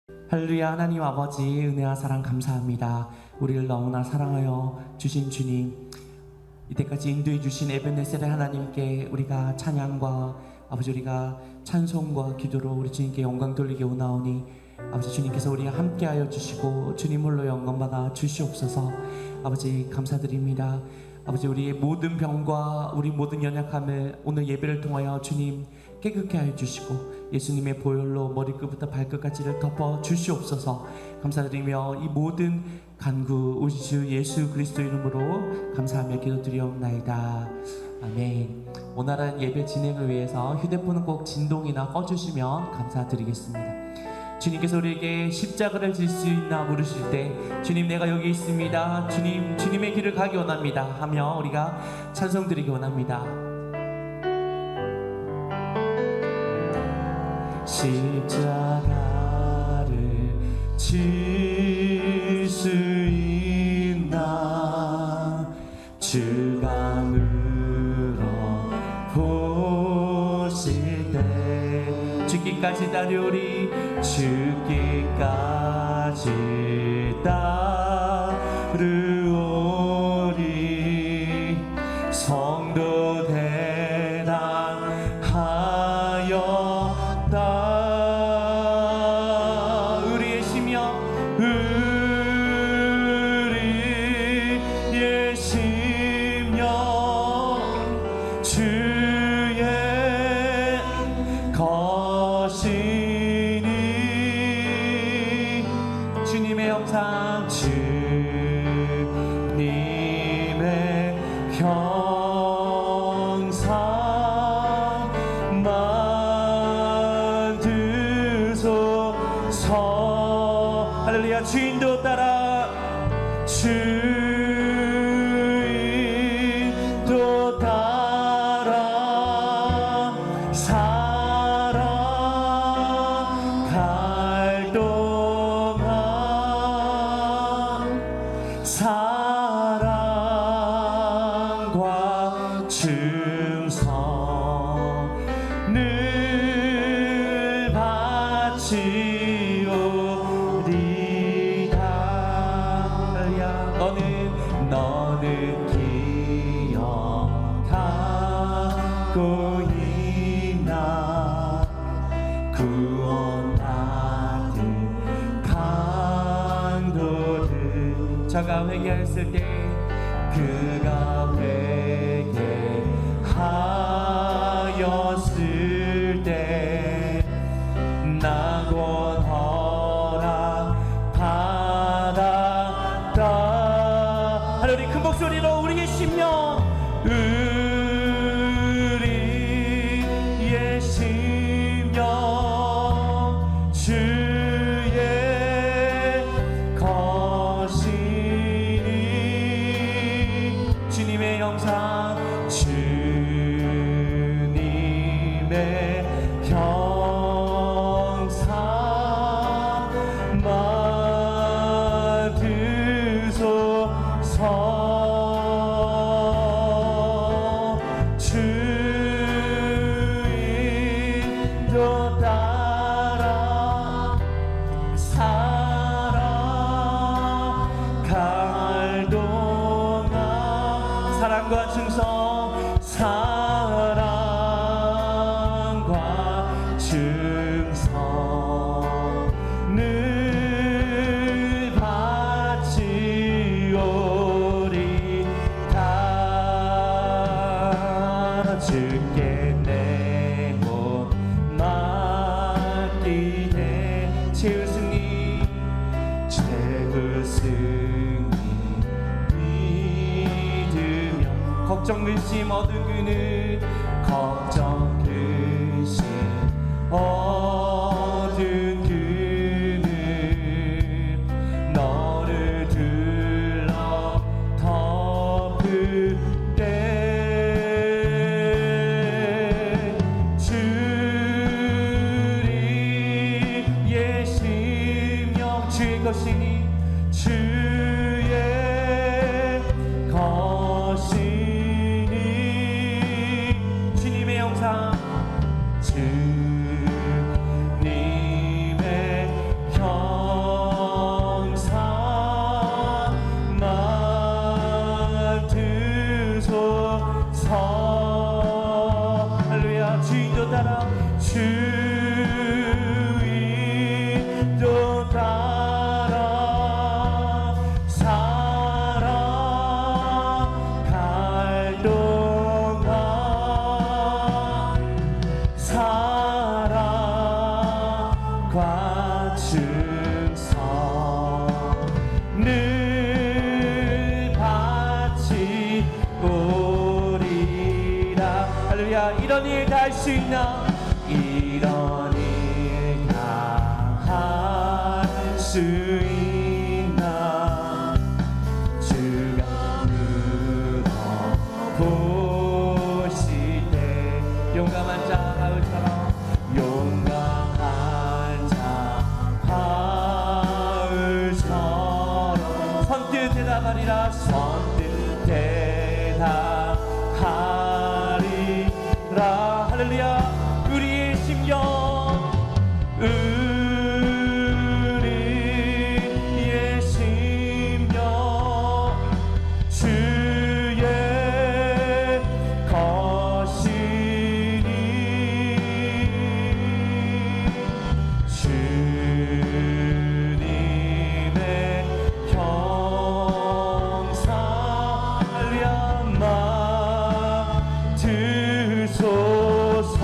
할렐루야. 하나님 아버지 은혜와 사랑 감사합니다. 우리를 너무나 사랑하여 주신 주님, 이때까지 인도해 주신 에벤네셀의 하나님께 우리가 찬양과 아버지 우리가 찬송과 기도로 우리 주님께 영광 돌리게 오나오니 아버지 주님께서 우리와 함께하여 주시고 주님 홀로 영광 받아 주시옵소서. 아버지 감사드립니다. 아버지 우리의 모든 병과 우리 모든 연약함을 오늘 예배를 통하여 주님 깨끗게 하여 주시고 예수님의 보혈로 머리끝부터 발끝까지를 덮어 주시옵소서. 감사드리며 이 모든 간구 우리 주 예수 그리스도 이름으로 감사하며 기도드리옵나이다. 아멘. 원활한 예배 진행을 위해서 휴대폰은 꼭 진동이나 꺼주시면 감사드리겠습니다. 주님께서 우리에게 십자가를 질 수 있나 물으실 때 주님 내가 여기 있습니다, 주님, 주님의 길을 가기 원합니다 하며 우리가 찬송 드리기 원합니다. 십자가를 질 수 있나 주가 물어보실 때 죽기까지 따르오리 죽기까지 따르오리 성도 대당하였다. 우리의 심령 우리의 심령 주의 것이니 주님의 형상 주님의 형상 만드소서. 할렐루야. 주인도 따라 주인도 따라 살아갈 동안 사랑과 충성을 바치오리다. 너는 기억하고 있나 구원받은 강도를. 저가 회개했을 때 그가 회개하였을 때 낙원 허락 받았다. 하나님 큰 목소리로 우리의 심령 우리의 심령 주의 것이니 주님의 형상 주님의 형상 만드소서. 주인도 따라 살아갈 동안 사랑과 충성 사랑과 충성을 바치오리다. 주께 내 몸 맡기네. 최후 승리 믿으며 걱정 근심 얻은 그늘 걱정 근심 얻은 그늘 너를 둘러 덮을 때 주리의 심령 주의 것이니 주의 것이니 주님의 형상 주님의 형 사랑과 충성 늘 바치오리라. 할렐루야. 이런 일 다 할 수 있나? 이런 일 다 할 수 있나? 주가 물어보실 때 용감한 자 바울처럼 용감한 자 바울처럼 선뜻 대답하리라. 선뜻 대답하리라. 할렐루야. 우리의 심령 우리의 심령 주의 것이니 주님의 형상 할렐루야 맡으소서.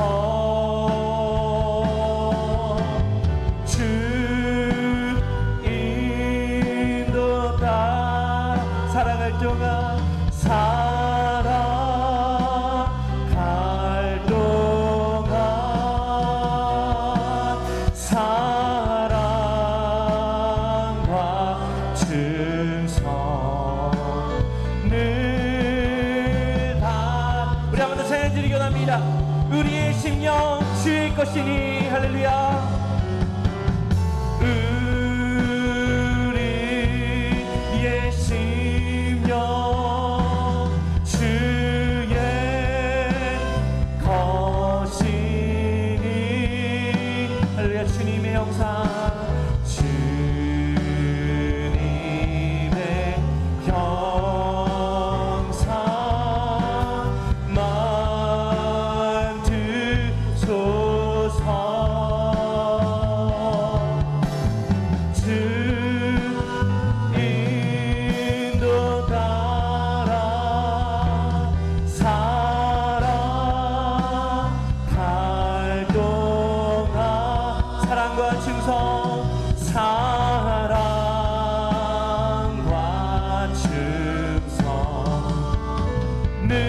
주 인도 따라 살아갈 동안 살아갈 동안 사랑과 충성을 다 우리 한 번 더 찬양 드리기 원합니다. 우리의 심령 주의 것이니 할렐루야. 우리의 심령 주의 것이니 할렐루야. 주님의 형상 주님의 형상 만드소서. 주 인도 따라 살아갈 동안 사랑과 충성 사랑과 충성 늘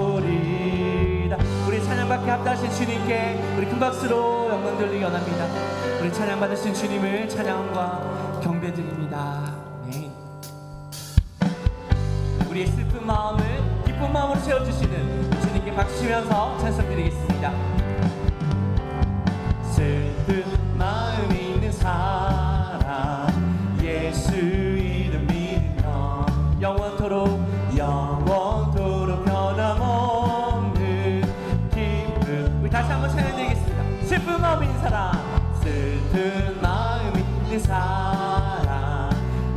바치오리라. 우리 찬양받게 합당하신 주님께 우리 큰 박수로 영광 돌리기 원합니다. 우리 찬양받으신 주님을 찬양과 경배드립니다. 네. 우리의 슬픈 마음을 기쁜 마음으로 채워주시는 주님께 박수치면서 찬송드리겠습니다. 슬픈 마음이 있는 사람 예수 이름 믿으며 영원토록 변함없는 기쁨. 우리 다시 한번 찬양드리겠습니다. 슬픈 마음이 있는 사람 슬픈 마음이 있는 사람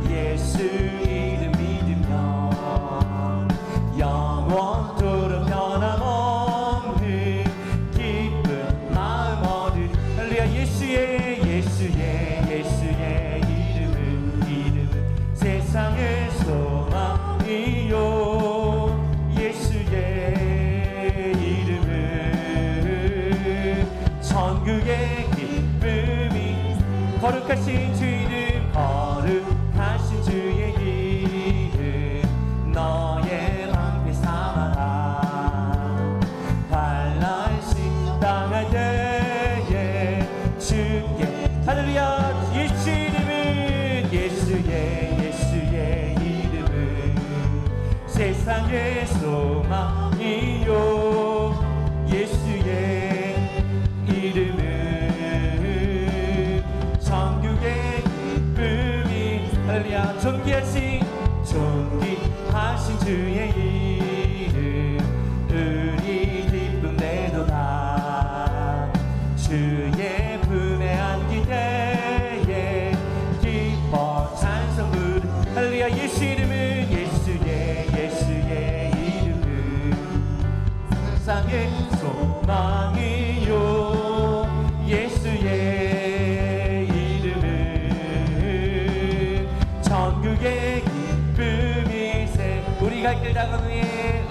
예수 이름 믿으며 영원토록 변함없는 기쁨 마음 얻으리. 할렐루야. 예수의 이름은 세상의 소망이요. 예수의 이름은 천국의 기쁨이 거룩하신 주 이름 거룩하신 주의 이름 너의 방패 삼아라. 환난시 당할 때에 주께 할렐루야. 예수 이름은 예수의 이름은 세상의 소망이요. 예수의 이름은 천국의 기쁨이 할렐루야. 존귀하신 주의 이름 우리 기쁨 내도다. 주의 품에 안길 때에 기뻐 찬송 부르 할렐루야. 예수 이름은 예수의 이름은 세상의 소망이요. 예수의 이름은 천국의 기쁨이세. 우리 갈 길 다간 후에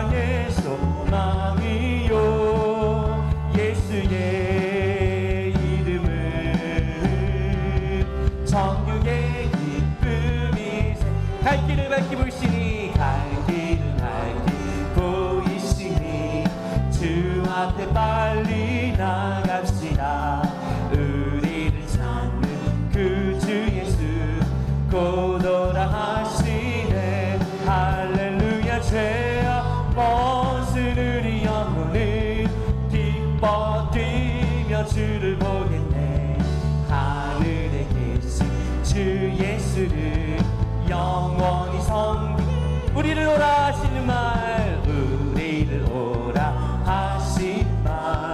세상의 소망이요 예수의 이름은 천국의 기쁨이 갈 길을 밝히 보이시니 갈 길을 밝히 보이시니 주 앞에 빨리 나갑시다. 우리를 찾는 그 주 예수 곧 오라 하시네. 할렐루야. 죄악 벗은 우리 영혼은 기뻐 뛰며 주를 보겠네. 하늘에 계신 주 예수를 영원히 섬기 우리를 오라 하시는 말 우리를 오라 하신 말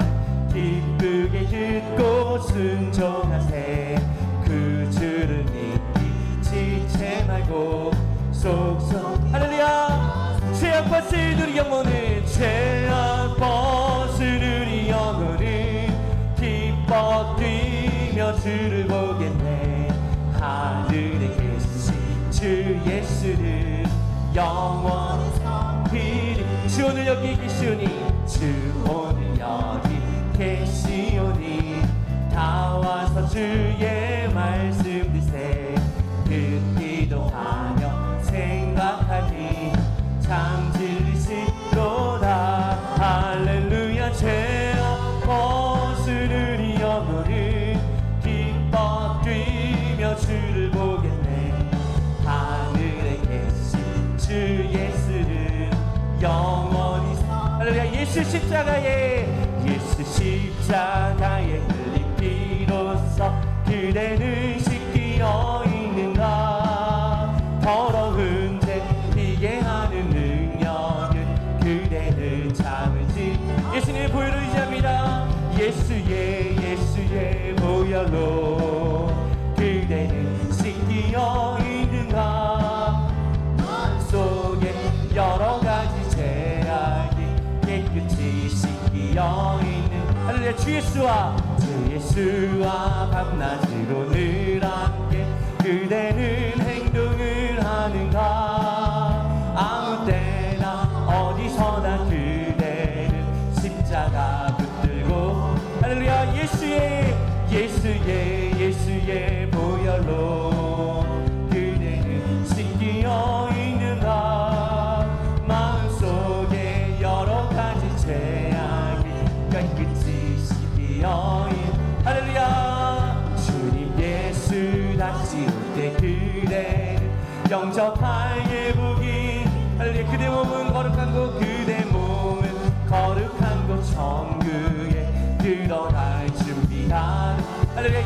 기쁘게 듣고 순종하세. 그 주를 믿기 지체 말고 속속 할렐루야. 죄악 벗은 우리 영혼은 죄악 벗은 우리 영혼은 기뻐 뛰며 주를 보겠네. 하늘에 계신 주 예수를 영원히 섬기리. 주 오늘 여기 계시오니 주 오늘 여기 계시오니 다 와서 주의 말씀 드세. 듣기도 하며 생각하니 참 진리시도다. 할렐루야. 죄악 벗은 우리 영혼은 기뻐 뛰며 주를 보겠네. 하늘에 계신 주 예수를 영원히 할렐루야. 예수 십자가에 흘린 피로써 그대는 씻기어 있는가. 더러운 죄 피게 하는 능력은 그대는 참을지. 예수님의 보혈을 의지합니다. 예수의 보혈로 그대는 씻기어 있는가. 마음속에 여러 가지 죄악이 깨끗이 씻기어 있는 할렐루야. 주 예수와 밤낮으로 늘 함께 그대는 행동을 하는가. 아무 때나 어디서나 그대는 십자가 붙들고 할렐루야. 예수의 보혈로 그대는 씻기어 있는가. 마음속에 여러 가지 죄악이 깨끗이 씻기어 있는 할렐루야. 주님 예수 다시 올 때 그대는 영접할 예복이 할렐루야. 그대 몸은 거룩한 곳 그대 몸은 거룩한 곳 천국에 들어갈 준비한 할렐루야.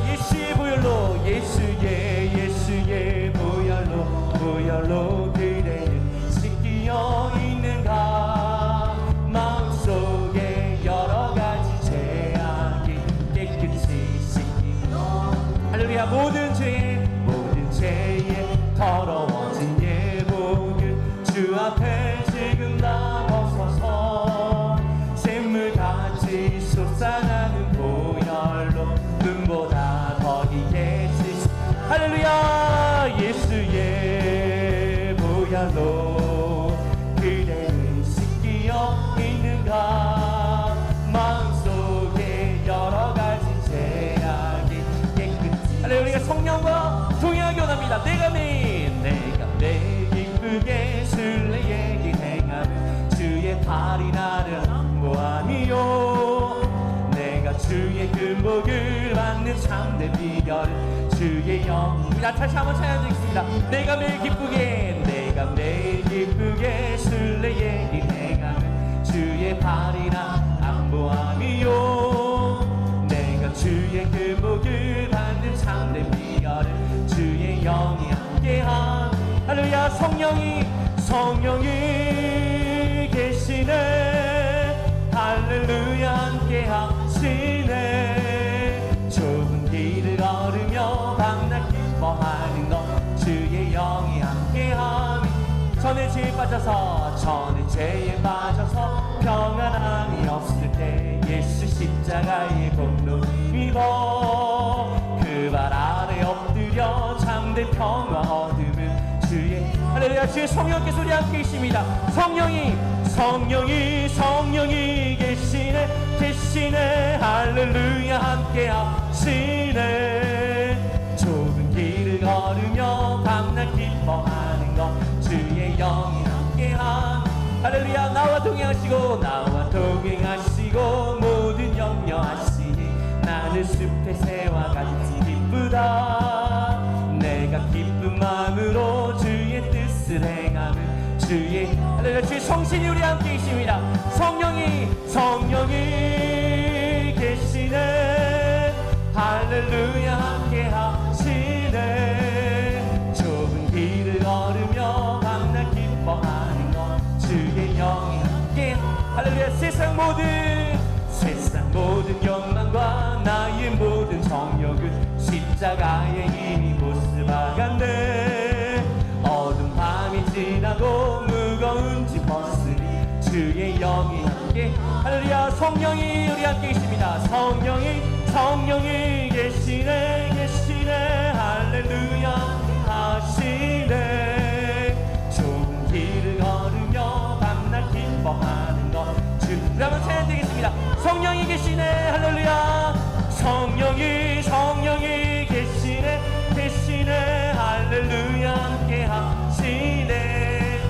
예수의 보혈로 그대는 씻기어 있는가. 마음속에 여러 가지 죄악이 깨끗이 씻기어 할렐루야. 모든 죄에 더러워진 예복을 주 앞에 지금 다 벗어서 샘물같이 솟아나는 보혈로 눈보다 더 희게 씻 할렐루야. 예수의 보혈로 그대는 씻기어 있는가. 마음속에 여러 가지 죄악이 깨끗이 할렐루야. 성령과 동행하기 원합니다. 내가 매일 기쁘게 순례의 길 행하며 주의 팔이 나를 안보하니요. 내가 주의 금복을 받는 참된 비결 주의 영입니다. 다시 한번 찬양드리겠습니다. 내가 매일 기쁘게 순례의 길 행하며 주의 팔이 나 안보하니요. 내가 주의 금복을 받는 참된 비결 주의 영이 함께함 할렐루야. 성령이 계시네. 할렐루야. 함께 하시네. 좁은 길을 걸으며 밤낮 기뻐하는 것 주의 영이 함께 함이 전에 죄에 빠져서 평안함이 없을 때 예수 십자가의 공로 입어 그 발 아래 엎드려 참된 평화 얻음은 주의 할렐루야. 주의 성령께서 우리 함께 계십니다. 성령이 계시네 할렐루야. 함께 하시네. 좁은 길을 걸으며 밤낮 기뻐하는 것 주의 영이 함께함. 할렐루야. 나와 동행하시고 모든 염려하시니 나는 숲의 새와 같이 기쁘다. 내가 기쁜 마음으로 주의 뜻을 행하는 주의 할렐루야. 주의 성신이 우리 함께 계십니다. 성령이 계시네 할렐루야. 함께 하시네. 좁은 길을 걸으며 밤낮 기뻐하는 것 주의 영이 함께 할렐루야. 세상 모든 욕망과 나의 모든 정욕은 십자가의 이 모습 박았네. 어두운 밤이 지나고 무거운 짐 벗으니 주의 영이 함께 할렐루야. 성령이 우리 함께 계십니다. 성령이 계시네 할렐루야 하시네. 좁은 길을 걸으며 밤낮 기뻐하는 것 주. 여러분 찬양 되겠습니다. 성령이 계시네 할렐루야. 성령이 계시네 할렐루야. 함께 하시네.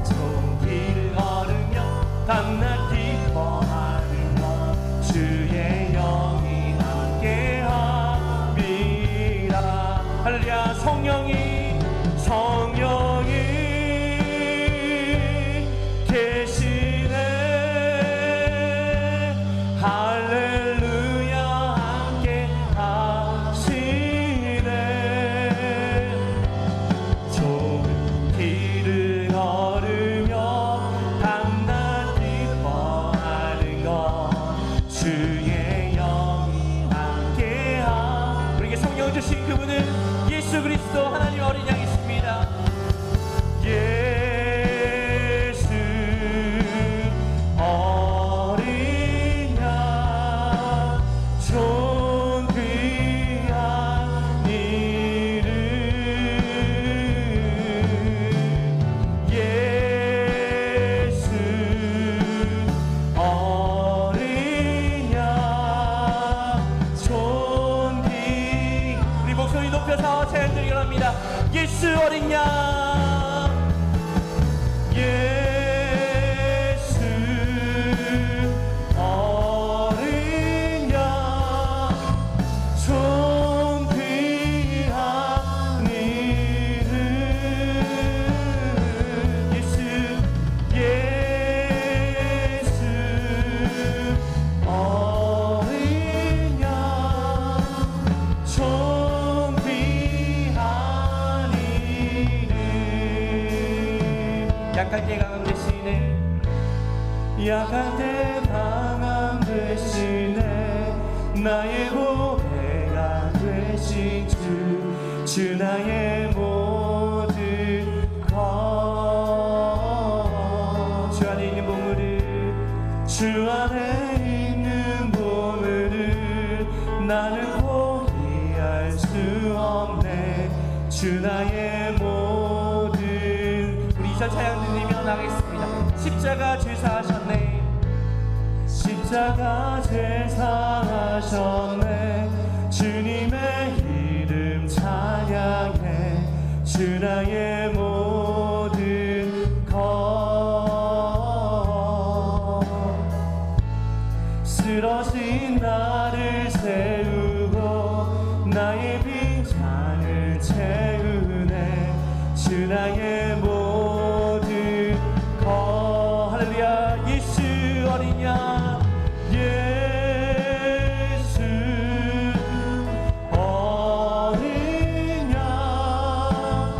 좁은 길을 걸으며 밤낮 기뻐하는 것 주의 영이 함께 함이라. 할렐루야. 성령이 계시네 할렐루야. 함께 하시네. 좁은 길을 걸으며 밤낮 기뻐하는 것 주의 영이 함께하. 우리에게 성령 주신 그분은 예수 그리스도 하나님 어린 양이십니다. 예수 어린 양 존귀한 이름. 예수 어린 양 존귀. 우리 목소리 높여서 찬양 드리기 합니다. 예수 어린 양 예수 어린 양 존귀한 이름. 예수 어린 양 존귀한 이름. 약할 때 강함 되시네. 약할 때 강함 되시네. 나의 보배가 되신 주 나의 모든 것. 주 안에 있는 보물을 나는 포기할 수 없네. 주 나의 모든. 우리 이절 찬양 드리며 나가겠습니다. 십자가 제사하셨네. 십자가 제사하셨네. 주님의 이름 찬양해. 주 나의 모든 것. 쓰러진 나를 세우고 나의 빈잔을 채우네. 주 나의 모든 것. 할렐루야. 예수 어린 양 예수 어린 양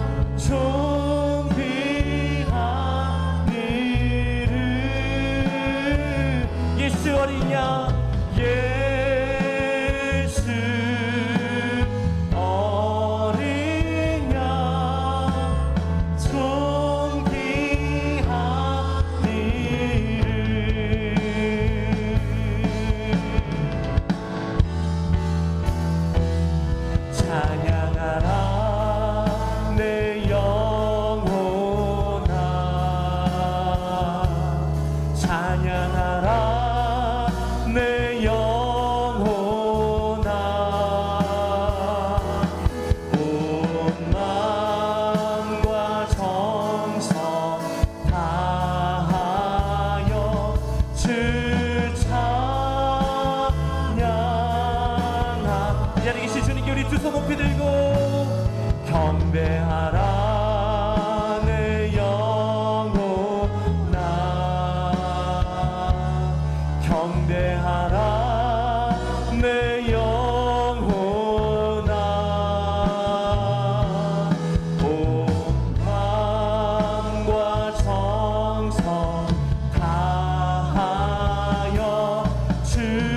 두손 높이 들고 경배하라 내 영혼아 경배하라 내 영혼아 온 마음과 정성 다하여 주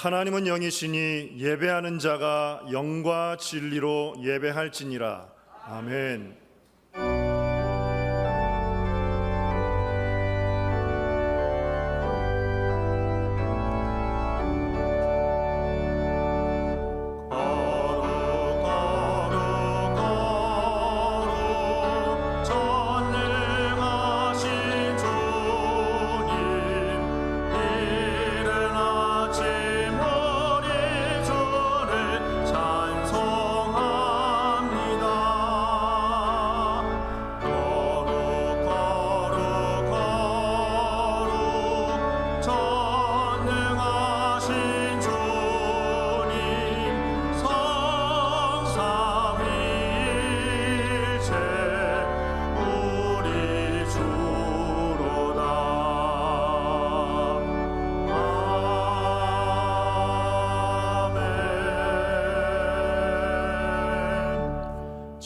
하나님은 영이시니 예배하는 자가 영과 진리로 예배할지니라. 아멘.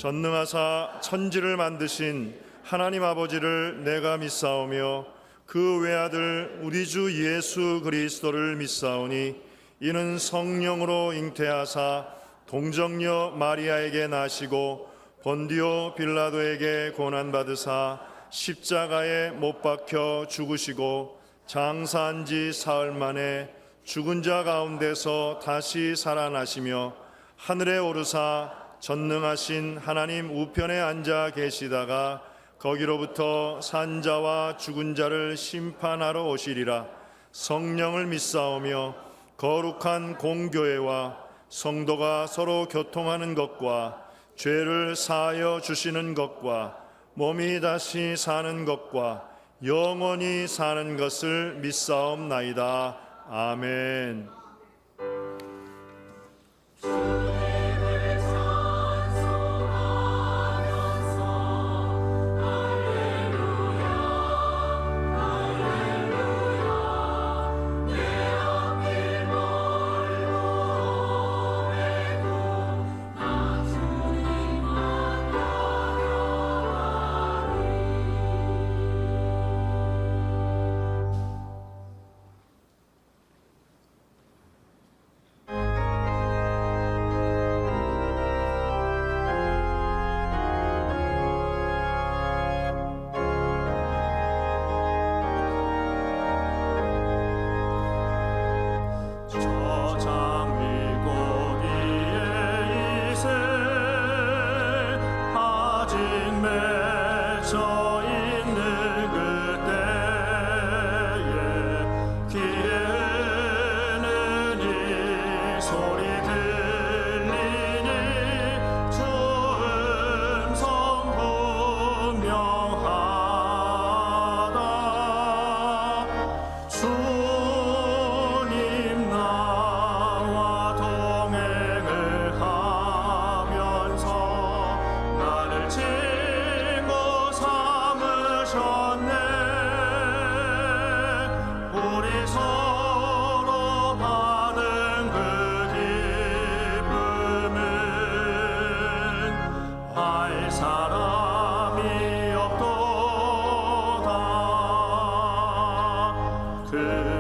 전능하사 천지를 만드신 하나님 아버지를 내가 믿사오며 그 외아들 우리 주 예수 그리스도를 믿사오니 이는 성령으로 잉태하사 동정녀 마리아에게 나시고 본디오 빌라도에게 고난받으사 십자가에 못 박혀 죽으시고 장사한 지 사흘 만에 죽은 자 가운데서 다시 살아나시며 하늘에 오르사 전능하신 하나님 우편에 앉아 계시다가 거기로부터 산자와 죽은 자를 심판하러 오시리라. 성령을 믿사오며 거룩한 공교회와 성도가 서로 교통하는 것과 죄를 사하여 주시는 것과 몸이 다시 사는 것과 영원히 사는 것을 믿사옵나이다. 아멘.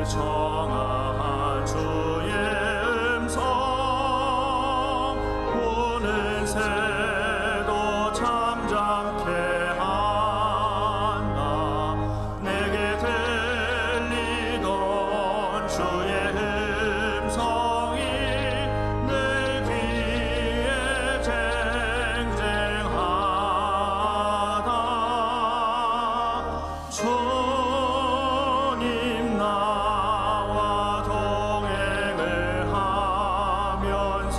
정한 주의 음성 새도 잠잠케 한다. 내게 들리던 주의 음성이 내 귀에 쟁쟁하다. 주님 나와 동행을 하면서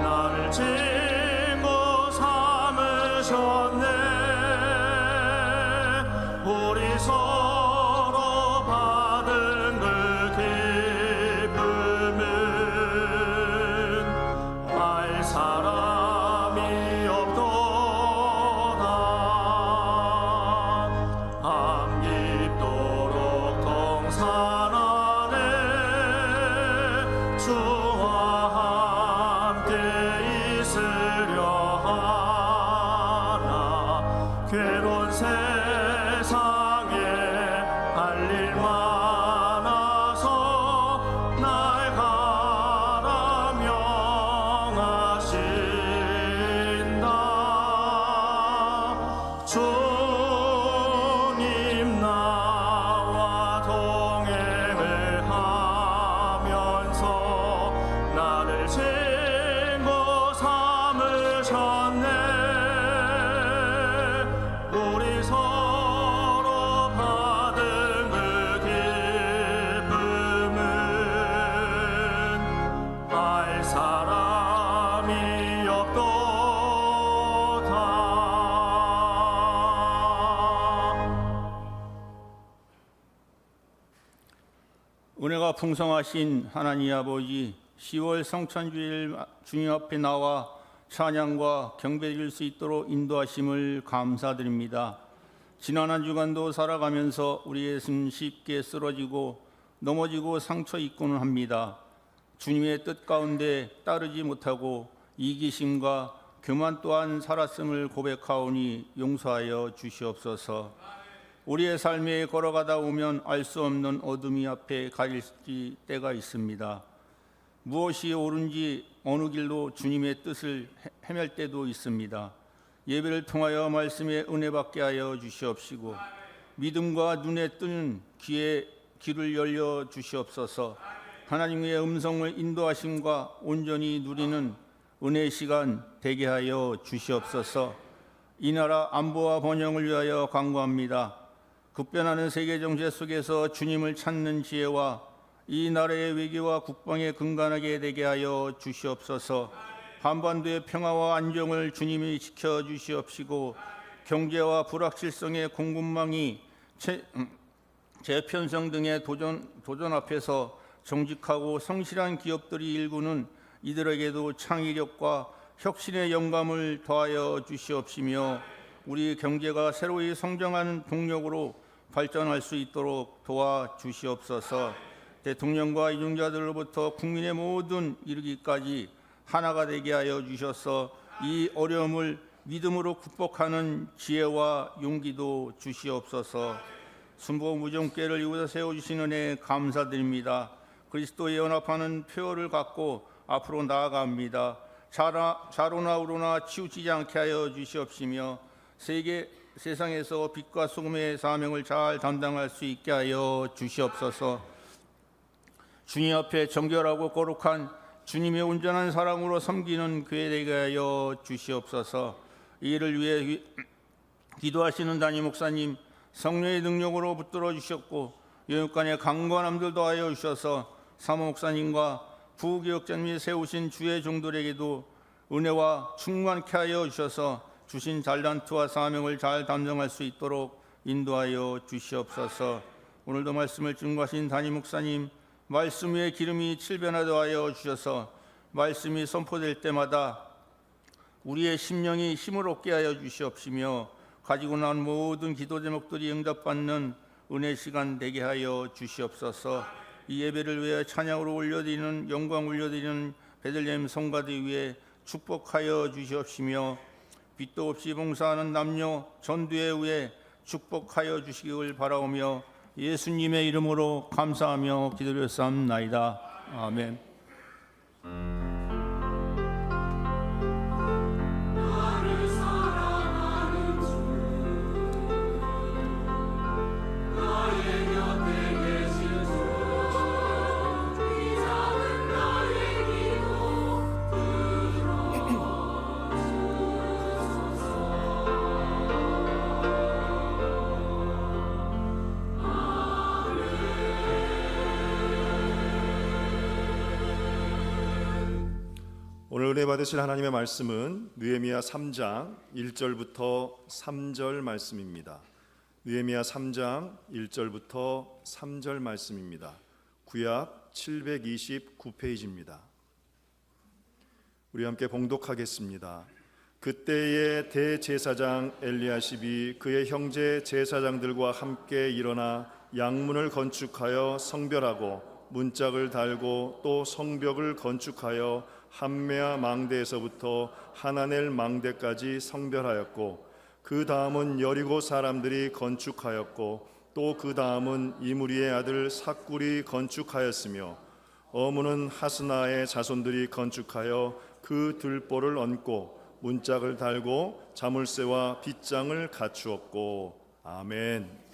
나를 친구 삼으셨네. 우리 서로 받은 그 기쁨은 알 사람이 없도다. 밤 깊도록 동산 안에 주와 함께 있으려 하나. 괴로운 세상에 할 일 많아서 날 가라 명하신다. 주님 나와 동행을 하면서 나를 친구 삼으셨네. 우리 서로 받은 그 기쁨은 알 사람이 없도다. 은혜가 풍성하신 하나님 아버지, 10월 성찬주일 주님 앞에 나와 찬양과 경배드릴 수 있도록 인도하심을 감사드립니다. 지난 한 주간도 살아가면서 우리의 삶 쉽게 쓰러지고 넘어지고 상처 입고는 합니다. 주님의 뜻 가운데 따르지 못하고 이기심과 교만 또한 살았음을 고백하오니 용서하여 주시옵소서. 우리의 삶에 걸어가다 오면 알 수 없는 어둠이 앞에 가릴 때가 있습니다. 무엇이 옳은지 어느 길로 주님의 뜻을 헤맬 때도 있습니다. 예배를 통하여 말씀의 은혜 받게 하여 주시옵시고 믿음과 눈에 뜨는 귀를 열려 주시옵소서. 하나님의 음성을 인도하심과 온전히 누리는 은혜의 시간 되게 하여 주시옵소서. 이 나라 안보와 번영을 위하여 간구합니다. 급변하는 세계 정세 속에서 주님을 찾는 지혜와 이 나라의 외교와 국방에 근간하게 되게 하여 주시옵소서. 한반도의 평화와 안정을 주님이 지켜주시옵시고 경제와 불확실성의 공급망이 재편성 등의 도전 앞에서 정직하고 성실한 기업들이 일구는 이들에게도 창의력과 혁신의 영감을 더하여 주시옵시며 우리 경제가 새로이 성장하는 동력으로 발전할 수 있도록 도와주시옵소서. 대통령과 이중자들로부터 국민의 모든 이르기까지 하나가 되게 하여 주셔서 이 어려움을 믿음으로 극복하는 지혜와 용기도 주시옵소서. 순복 무정죄를 이루어 세워주시는 은혜 감사드립니다. 그리스도의 연합하는 표어를 갖고 앞으로 나아갑니다. 자로나 우로나 치우치지 않게 하여 주시옵시며 세상에서 빛과 소금의 사명을 잘 담당할 수 있게 하여 주시옵소서. 주님 앞에 정결하고 거룩한 주님의 온전한 사랑으로 섬기는 교회 되게 하여 주시옵소서. 이 일을 위해 기도하시는 담임 목사님 성령의 능력으로 붙들어 주셨고 영육간의 강건함들 더하여 주셔서 사모 목사님과 부교역자님이 세우신 주의 종들에게도 은혜와 충만케 하여 주셔서 주신 달란트와 사명을 잘 담당할 수 있도록 인도하여 주시옵소서. 오늘도 말씀을 증거하신 담임 목사님 말씀 위에 기름이 칠변하게 하여 주셔서 말씀이 선포될 때마다 우리의 심령이 힘을 얻게 하여 주시옵시며 가지고 난 모든 기도 제목들이 응답받는 은혜 시간 되게 하여 주시옵소서. 이 예배를 위해 찬양으로 올려드리는 영광 올려드리는 베들레헴 성가들 위해 축복하여 주시옵시며 빛도 없이 봉사하는 남녀 전도회 위해 축복하여 주시길 바라오며 예수님의 이름으로 감사하며 기도드렸사옵나이다. 아멘. 은혜 받으실 하나님의 말씀은 느헤미야 3장 1절부터 3절 말씀입니다. 느헤미야 3장 1절부터 3절 말씀입니다. 구약 729페이지입니다. 우리 함께 봉독하겠습니다. 그때의 대제사장 엘리야십이 그의 형제 제사장들과 함께 일어나 양문을 건축하여 성별하고 문짝을 달고 또 성벽을 건축하여 함메아 망대에서부터 하나넬 망대까지 성별하였고 그 다음은 여리고 사람들이 건축하였고 또 그 다음은 이무리의 아들 삭굴이 건축하였으며 어문은 하스나의 자손들이 건축하여 그 들보를 얹고 문짝을 달고 자물쇠와 빗장을 갖추었고. 아멘.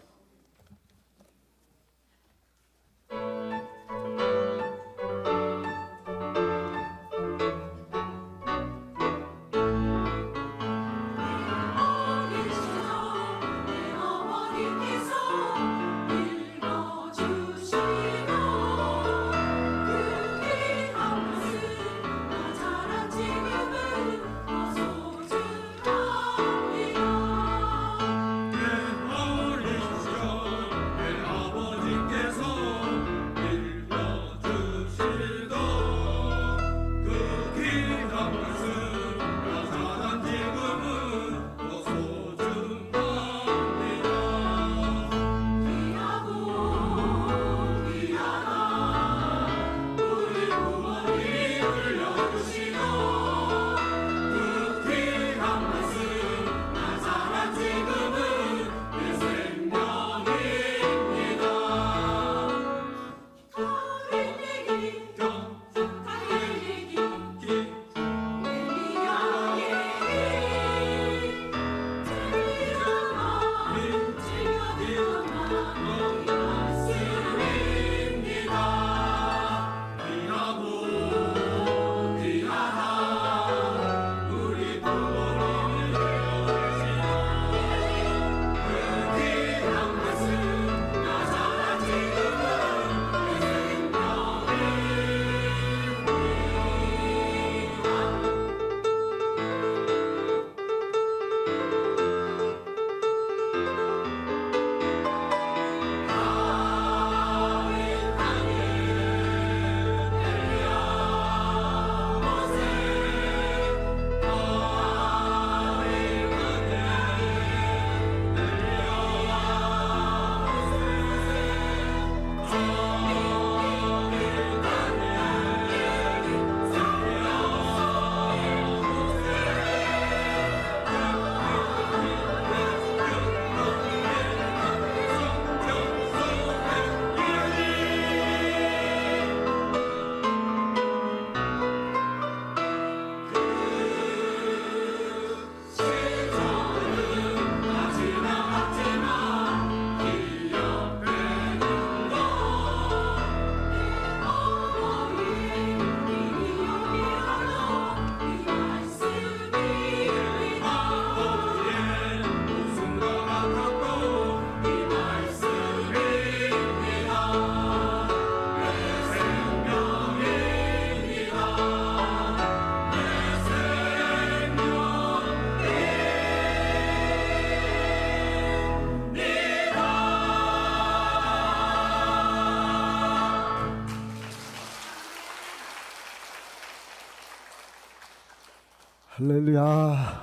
할렐루야.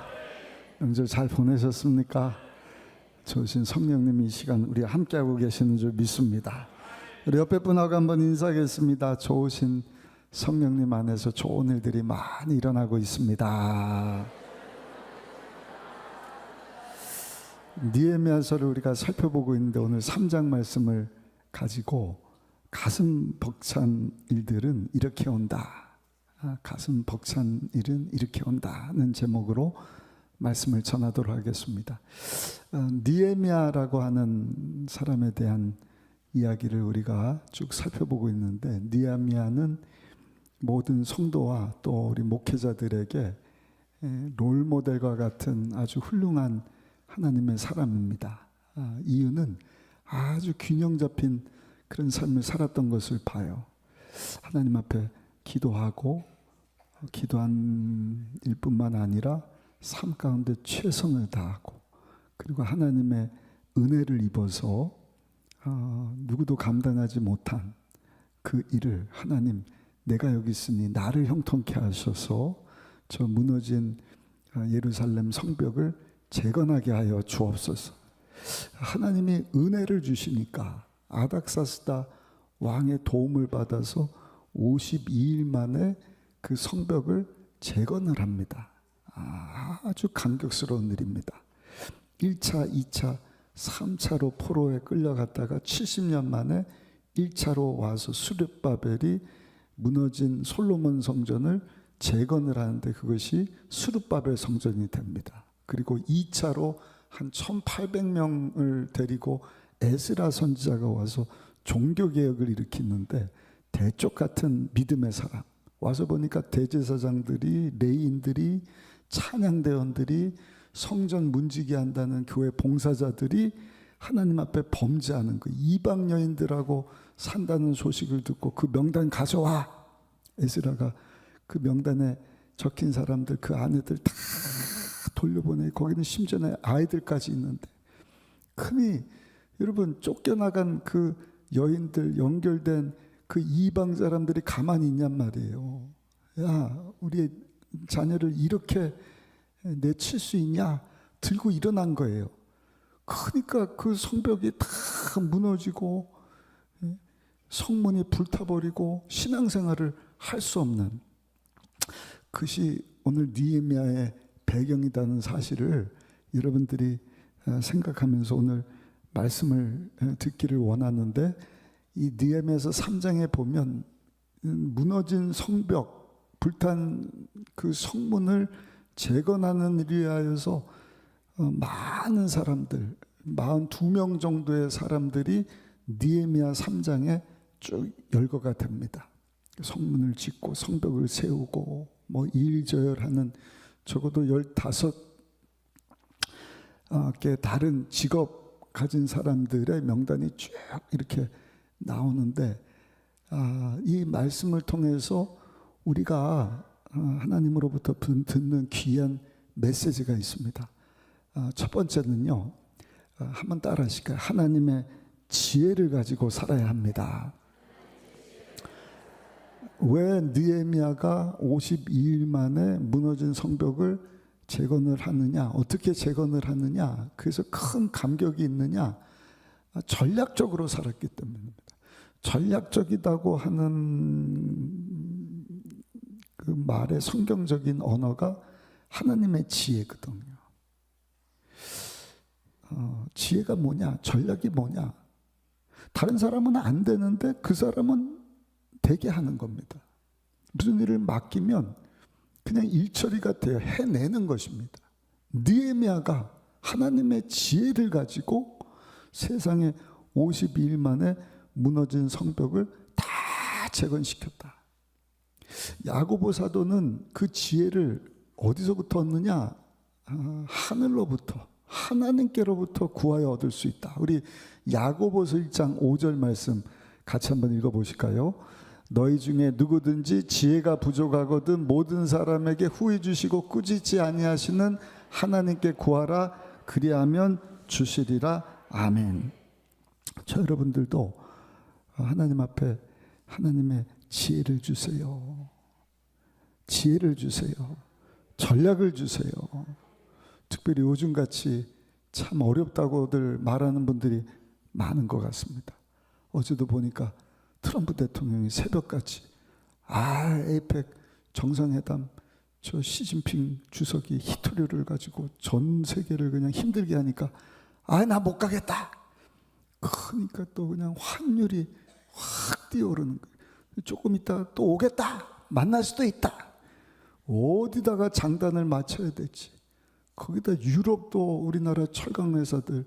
명절 잘 보내셨습니까? 좋으신 성령님이 이 시간 우리 함께하고 계시는 줄 믿습니다. 우리 옆에 분하고 한번 인사하겠습니다. 좋으신 성령님 안에서 좋은 일들이 많이 일어나고 있습니다. 느헤미야서를 우리가 살펴보고 있는데 오늘 3장 말씀을 가지고 가슴 벅찬 일들은 이렇게 온다. 가슴 벅찬 일은 이렇게 온다는 제목으로 말씀을 전하도록 하겠습니다. 느헤미야라고 하는 사람에 대한 이야기를 우리가 쭉 살펴보고 있는데, 느헤미야는 모든 성도와 또 우리 목회자들에게 롤모델과 같은 아주 훌륭한 하나님의 사람입니다. 이유는 아주 균형 잡힌 그런 삶을 살았던 것을 봐요. 하나님 앞에 기도하고 기도한 일뿐만 아니라 삶 가운데 최선을 다하고 그리고 하나님의 은혜를 입어서 누구도 감당하지 못한 그 일을 하나님 내가 여기 있으니 나를 형통케 하셔서 저 무너진 예루살렘 성벽을 재건하게 하여 주옵소서. 하나님이 은혜를 주시니까 아닥사스다 왕의 도움을 받아서 52일 만에 그 성벽을 재건을 합니다. 아주 감격스러운 일입니다. 1차, 2차, 3차로 포로에 끌려갔다가 70년 만에 1차로 와서 수르바벨이 무너진 솔로몬 성전을 재건을 하는데 그것이 수르바벨 성전이 됩니다. 그리고 2차로 한 1800명을 데리고 에스라 선지자가 와서 종교개혁을 일으키는데 대쪽 같은 믿음의 사람 와서 보니까 대제사장들이 레위인들이 찬양대원들이 성전 문지기 한다는 교회 봉사자들이 하나님 앞에 범죄하는 그 이방 여인들하고 산다는 소식을 듣고 그 명단 가져와. 에스라가 그 명단에 적힌 사람들 그 아내들 다 돌려보내. 거기는 심지어 아이들까지 있는데 흔히 여러분 쫓겨나간 그 여인들 연결된 그 이방 사람들이 가만히 있냔 말이에요. 야, 우리 자녀를 이렇게 내칠 수 있냐? 들고 일어난 거예요. 그러니까 그 성벽이 다 무너지고 성문이 불타버리고 신앙생활을 할 수 없는 그것이 오늘 느헤미야의 배경이라는 사실을 여러분들이 생각하면서 오늘 말씀을 듣기를 원하는데 이 느헤미야서 3장에 보면 무너진 성벽 불탄 그 성문을 재건하는 일에 하여서 많은 사람들 42명 정도의 사람들이 느헤미야 3장에 쭉 열거가 됩니다. 성문을 짓고 성벽을 세우고 뭐 일저열하는 적어도 15개 다른 직업 가진 사람들의 명단이 쭉 이렇게 나오는데 이 말씀을 통해서 우리가 하나님으로부터 듣는 귀한 메시지가 있습니다. 첫 번째는요, 한번 따라 하실까요? 하나님의 지혜를 가지고 살아야 합니다. 왜 느헤미야가 52일 만에 무너진 성벽을 재건을 하느냐, 어떻게 재건을 하느냐, 그래서 큰 감격이 있느냐, 전략적으로 살았기 때문입니다. 전략적이다고 하는 그 말의 성경적인 언어가 하나님의 지혜거든요. 지혜가 뭐냐? 전략이 뭐냐? 다른 사람은 안 되는데 그 사람은 되게 하는 겁니다. 무슨 일을 맡기면 그냥 일처리가 돼요. 해내는 것입니다. 느헤미야가 하나님의 지혜를 가지고 세상에 52일 만에 무너진 성벽을 다 재건시켰다. 야고보 사도는 그 지혜를 어디서부터 얻느냐? 하늘로부터, 하나님께로부터 구하여 얻을 수 있다. 우리 야고보서 1장 5절 말씀 같이 한번 읽어보실까요? 너희 중에 누구든지 지혜가 부족하거든 모든 사람에게 후히 주시고 꾸짖지 아니하시는 하나님께 구하라. 그리하면 주시리라. 아멘. 저 여러분들도 하나님 앞에 하나님의 지혜를 주세요. 지혜를 주세요. 전략을 주세요. 특별히 요즘같이 참 어렵다고들 말하는 분들이 많은 것 같습니다. 어제도 보니까 트럼프 대통령이 새벽같이 에이펙 정상회담 저 시진핑 주석이 히토류를 가지고 전 세계를 그냥 힘들게 하니까 나 못 가겠다. 그러니까 또 그냥 환율이 확 뛰어오르는 거예요. 조금 있다 또 오겠다. 만날 수도 있다. 어디다가 장단을 맞춰야 될지. 거기다 유럽도 우리나라 철강 회사들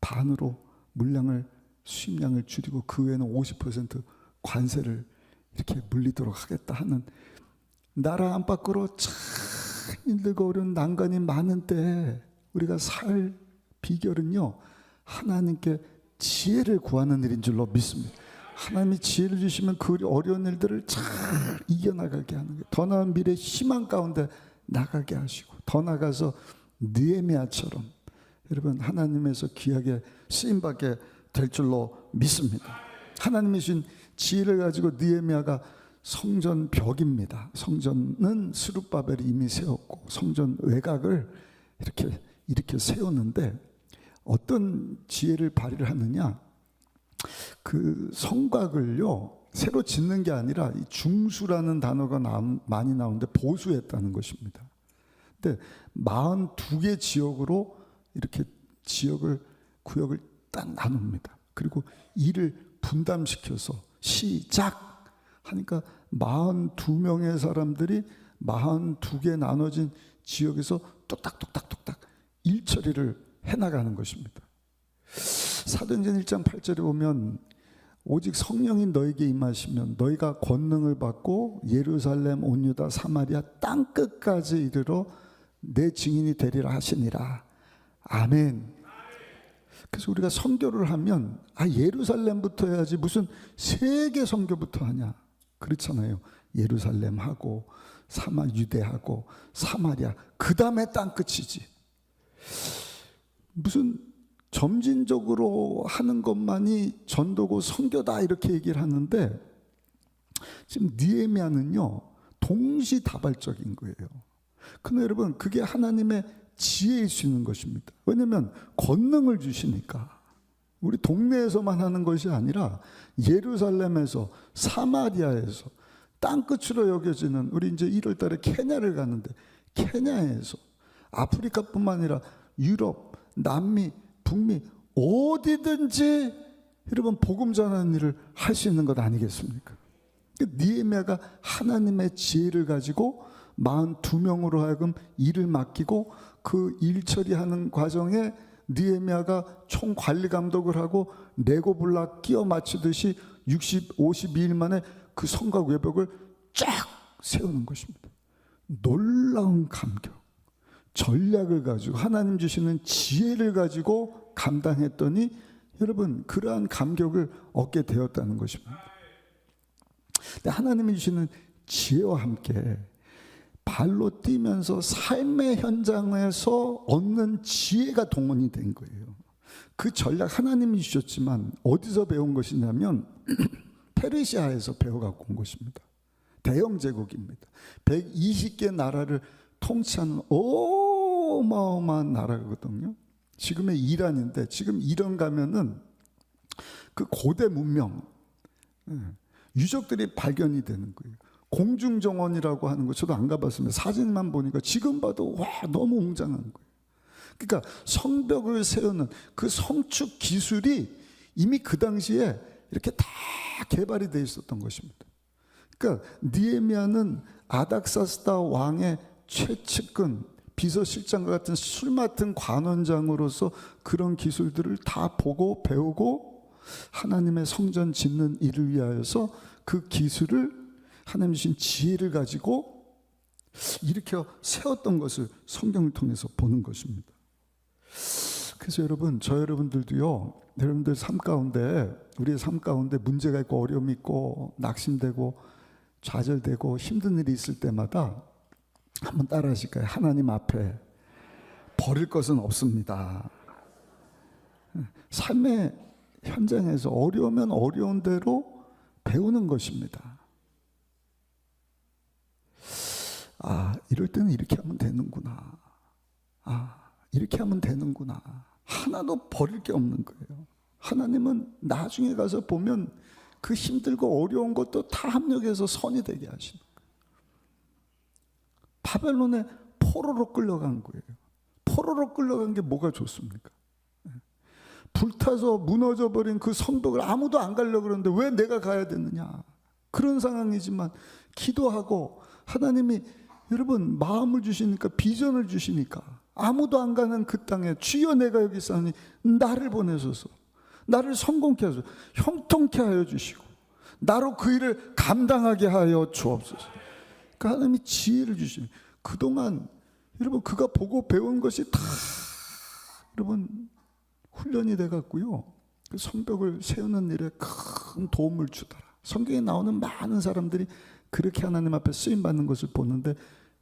반으로 물량을 수입량을 줄이고 그 외에는 50% 관세를 이렇게 물리도록 하겠다 하는 나라 안팎으로 참 힘들고 어려운 난관이 많은 때 우리가 살 비결은요 하나님께 지혜를 구하는 일인 줄로 믿습니다. 하나님이 지혜를 주시면 그 어려운 일들을 잘 이겨나가게 하는 거예요. 더 나은 미래 희망 가운데 나가게 하시고, 더 나가서 느헤미야처럼 여러분 하나님에서 귀하게 쓰임받게 될 줄로 믿습니다. 하나님이 주신 지혜를 가지고 느헤미야가 성전 벽입니다. 성전은 스룹바벨이 이미 세웠고 성전 외곽을 이렇게 세웠는데 어떤 지혜를 발휘를 하느냐? 그 성곽을요 새로 짓는 게 아니라 이 중수라는 단어가 많이 나오는데 보수했다는 것입니다. 근데 42개 지역으로 이렇게 구역을 딱 나눕니다. 그리고 일을 분담시켜서 시작 하니까 42명의 사람들이 42개 나눠진 지역에서 뚝딱뚝딱뚝딱 일 처리를 해나가는 것입니다. 사도행전 1장 8절에 보면 오직 성령이 너에게 임하시면 너희가 권능을 받고 예루살렘 온 유다 사마리아 땅끝까지 이르러 내 증인이 되리라 하시니라. 아멘. 그래서 우리가 선교를 하면 예루살렘부터 해야지 무슨 세계 선교부터 하냐, 그렇잖아요. 예루살렘하고 유대하고 사마리아 그 다음에 땅끝이지. 무슨 점진적으로 하는 것만이 전도고 선교다 이렇게 얘기를 하는데 지금 느헤미야는요 동시다발적인 거예요. 근데 여러분 그게 하나님의 지혜일 수 있는 것입니다. 왜냐하면 권능을 주시니까. 우리 동네에서만 하는 것이 아니라 예루살렘에서 사마리아에서 땅끝으로 여겨지는, 우리 이제 1월 달에 케냐를 가는데 케냐에서 아프리카뿐만 아니라 유럽, 남미, 북미 어디든지 여러분 복음 전하는 일을 할 수 있는 것 아니겠습니까? 느헤미야가 하나님의 지혜를 가지고 42명으로 하여금 일을 맡기고 그 일 처리하는 과정에 느헤미야가 총관리 감독을 하고 레고블락 끼워 맞추듯이 52일 만에 그 성곽 외벽을 쫙 세우는 것입니다. 놀라운 감격, 전략을 가지고 하나님 주시는 지혜를 가지고 감당했더니 여러분 그러한 감격을 얻게 되었다는 것입니다. 근데 하나님이 주시는 지혜와 함께 발로 뛰면서 삶의 현장에서 얻는 지혜가 동원이 된 거예요. 그 전략 하나님이 주셨지만 어디서 배운 것이냐면 페르시아에서 배워갖고 온 것입니다. 대영 제국입니다. 120개 나라를 통치하는 어마어마한 나라거든요. 지금의 이란인데 지금 이란 가면은 그 고대 문명 유적들이 발견이 되는 거예요. 공중정원이라고 하는 거 저도 안 가봤습니다. 사진만 보니까 지금 봐도 와 너무 웅장한 거예요. 그러니까 성벽을 세우는 그 성축 기술이 이미 그 당시에 이렇게 다 개발이 되어 있었던 것입니다. 그러니까 느헤미야는 아닥사스다 왕의 최측근 비서실장과 같은 술 맡은 관원장으로서 그런 기술들을 다 보고 배우고 하나님의 성전 짓는 일을 위하여서 그 기술을 하나님 주신 지혜를 가지고 일으켜 세웠던 것을 성경을 통해서 보는 것입니다. 그래서 여러분, 저 여러분들도요, 여러분들 삶 가운데, 우리의 삶 가운데 문제가 있고 어려움이 있고 낙심되고 좌절되고 힘든 일이 있을 때마다 한번 따라 하실까요? 하나님 앞에 버릴 것은 없습니다. 삶의 현장에서 어려우면 어려운 대로 배우는 것입니다. 이럴 때는 이렇게 하면 되는구나. 이렇게 하면 되는구나. 하나도 버릴 게 없는 거예요. 하나님은 나중에 가서 보면 그 힘들고 어려운 것도 다 합력해서 선이 되게 하시는 거예요. 바벨론에 포로로 끌려간 거예요. 포로로 끌려간 게 뭐가 좋습니까? 불타서 무너져버린 그 성벽을 아무도 안 가려고 그러는데 왜 내가 가야 되느냐. 그런 상황이지만 기도하고 하나님이 여러분 마음을 주시니까, 비전을 주시니까 아무도 안 가는 그 땅에 주여 내가 여기 있사오니 나를 보내소서, 나를 성공케 하소서, 형통케 하여 주시고 나로 그 일을 감당하게 하여 주옵소서. 그러니까 하나님이 지혜를 주시니 그동안 여러분 그가 보고 배운 것이 다 여러분 훈련이 돼갖고요 그 성벽을 세우는 일에 큰 큰 도움을 주더라. 성경에 나오는 많은 사람들이 그렇게 하나님 앞에 쓰임 받는 것을 보는데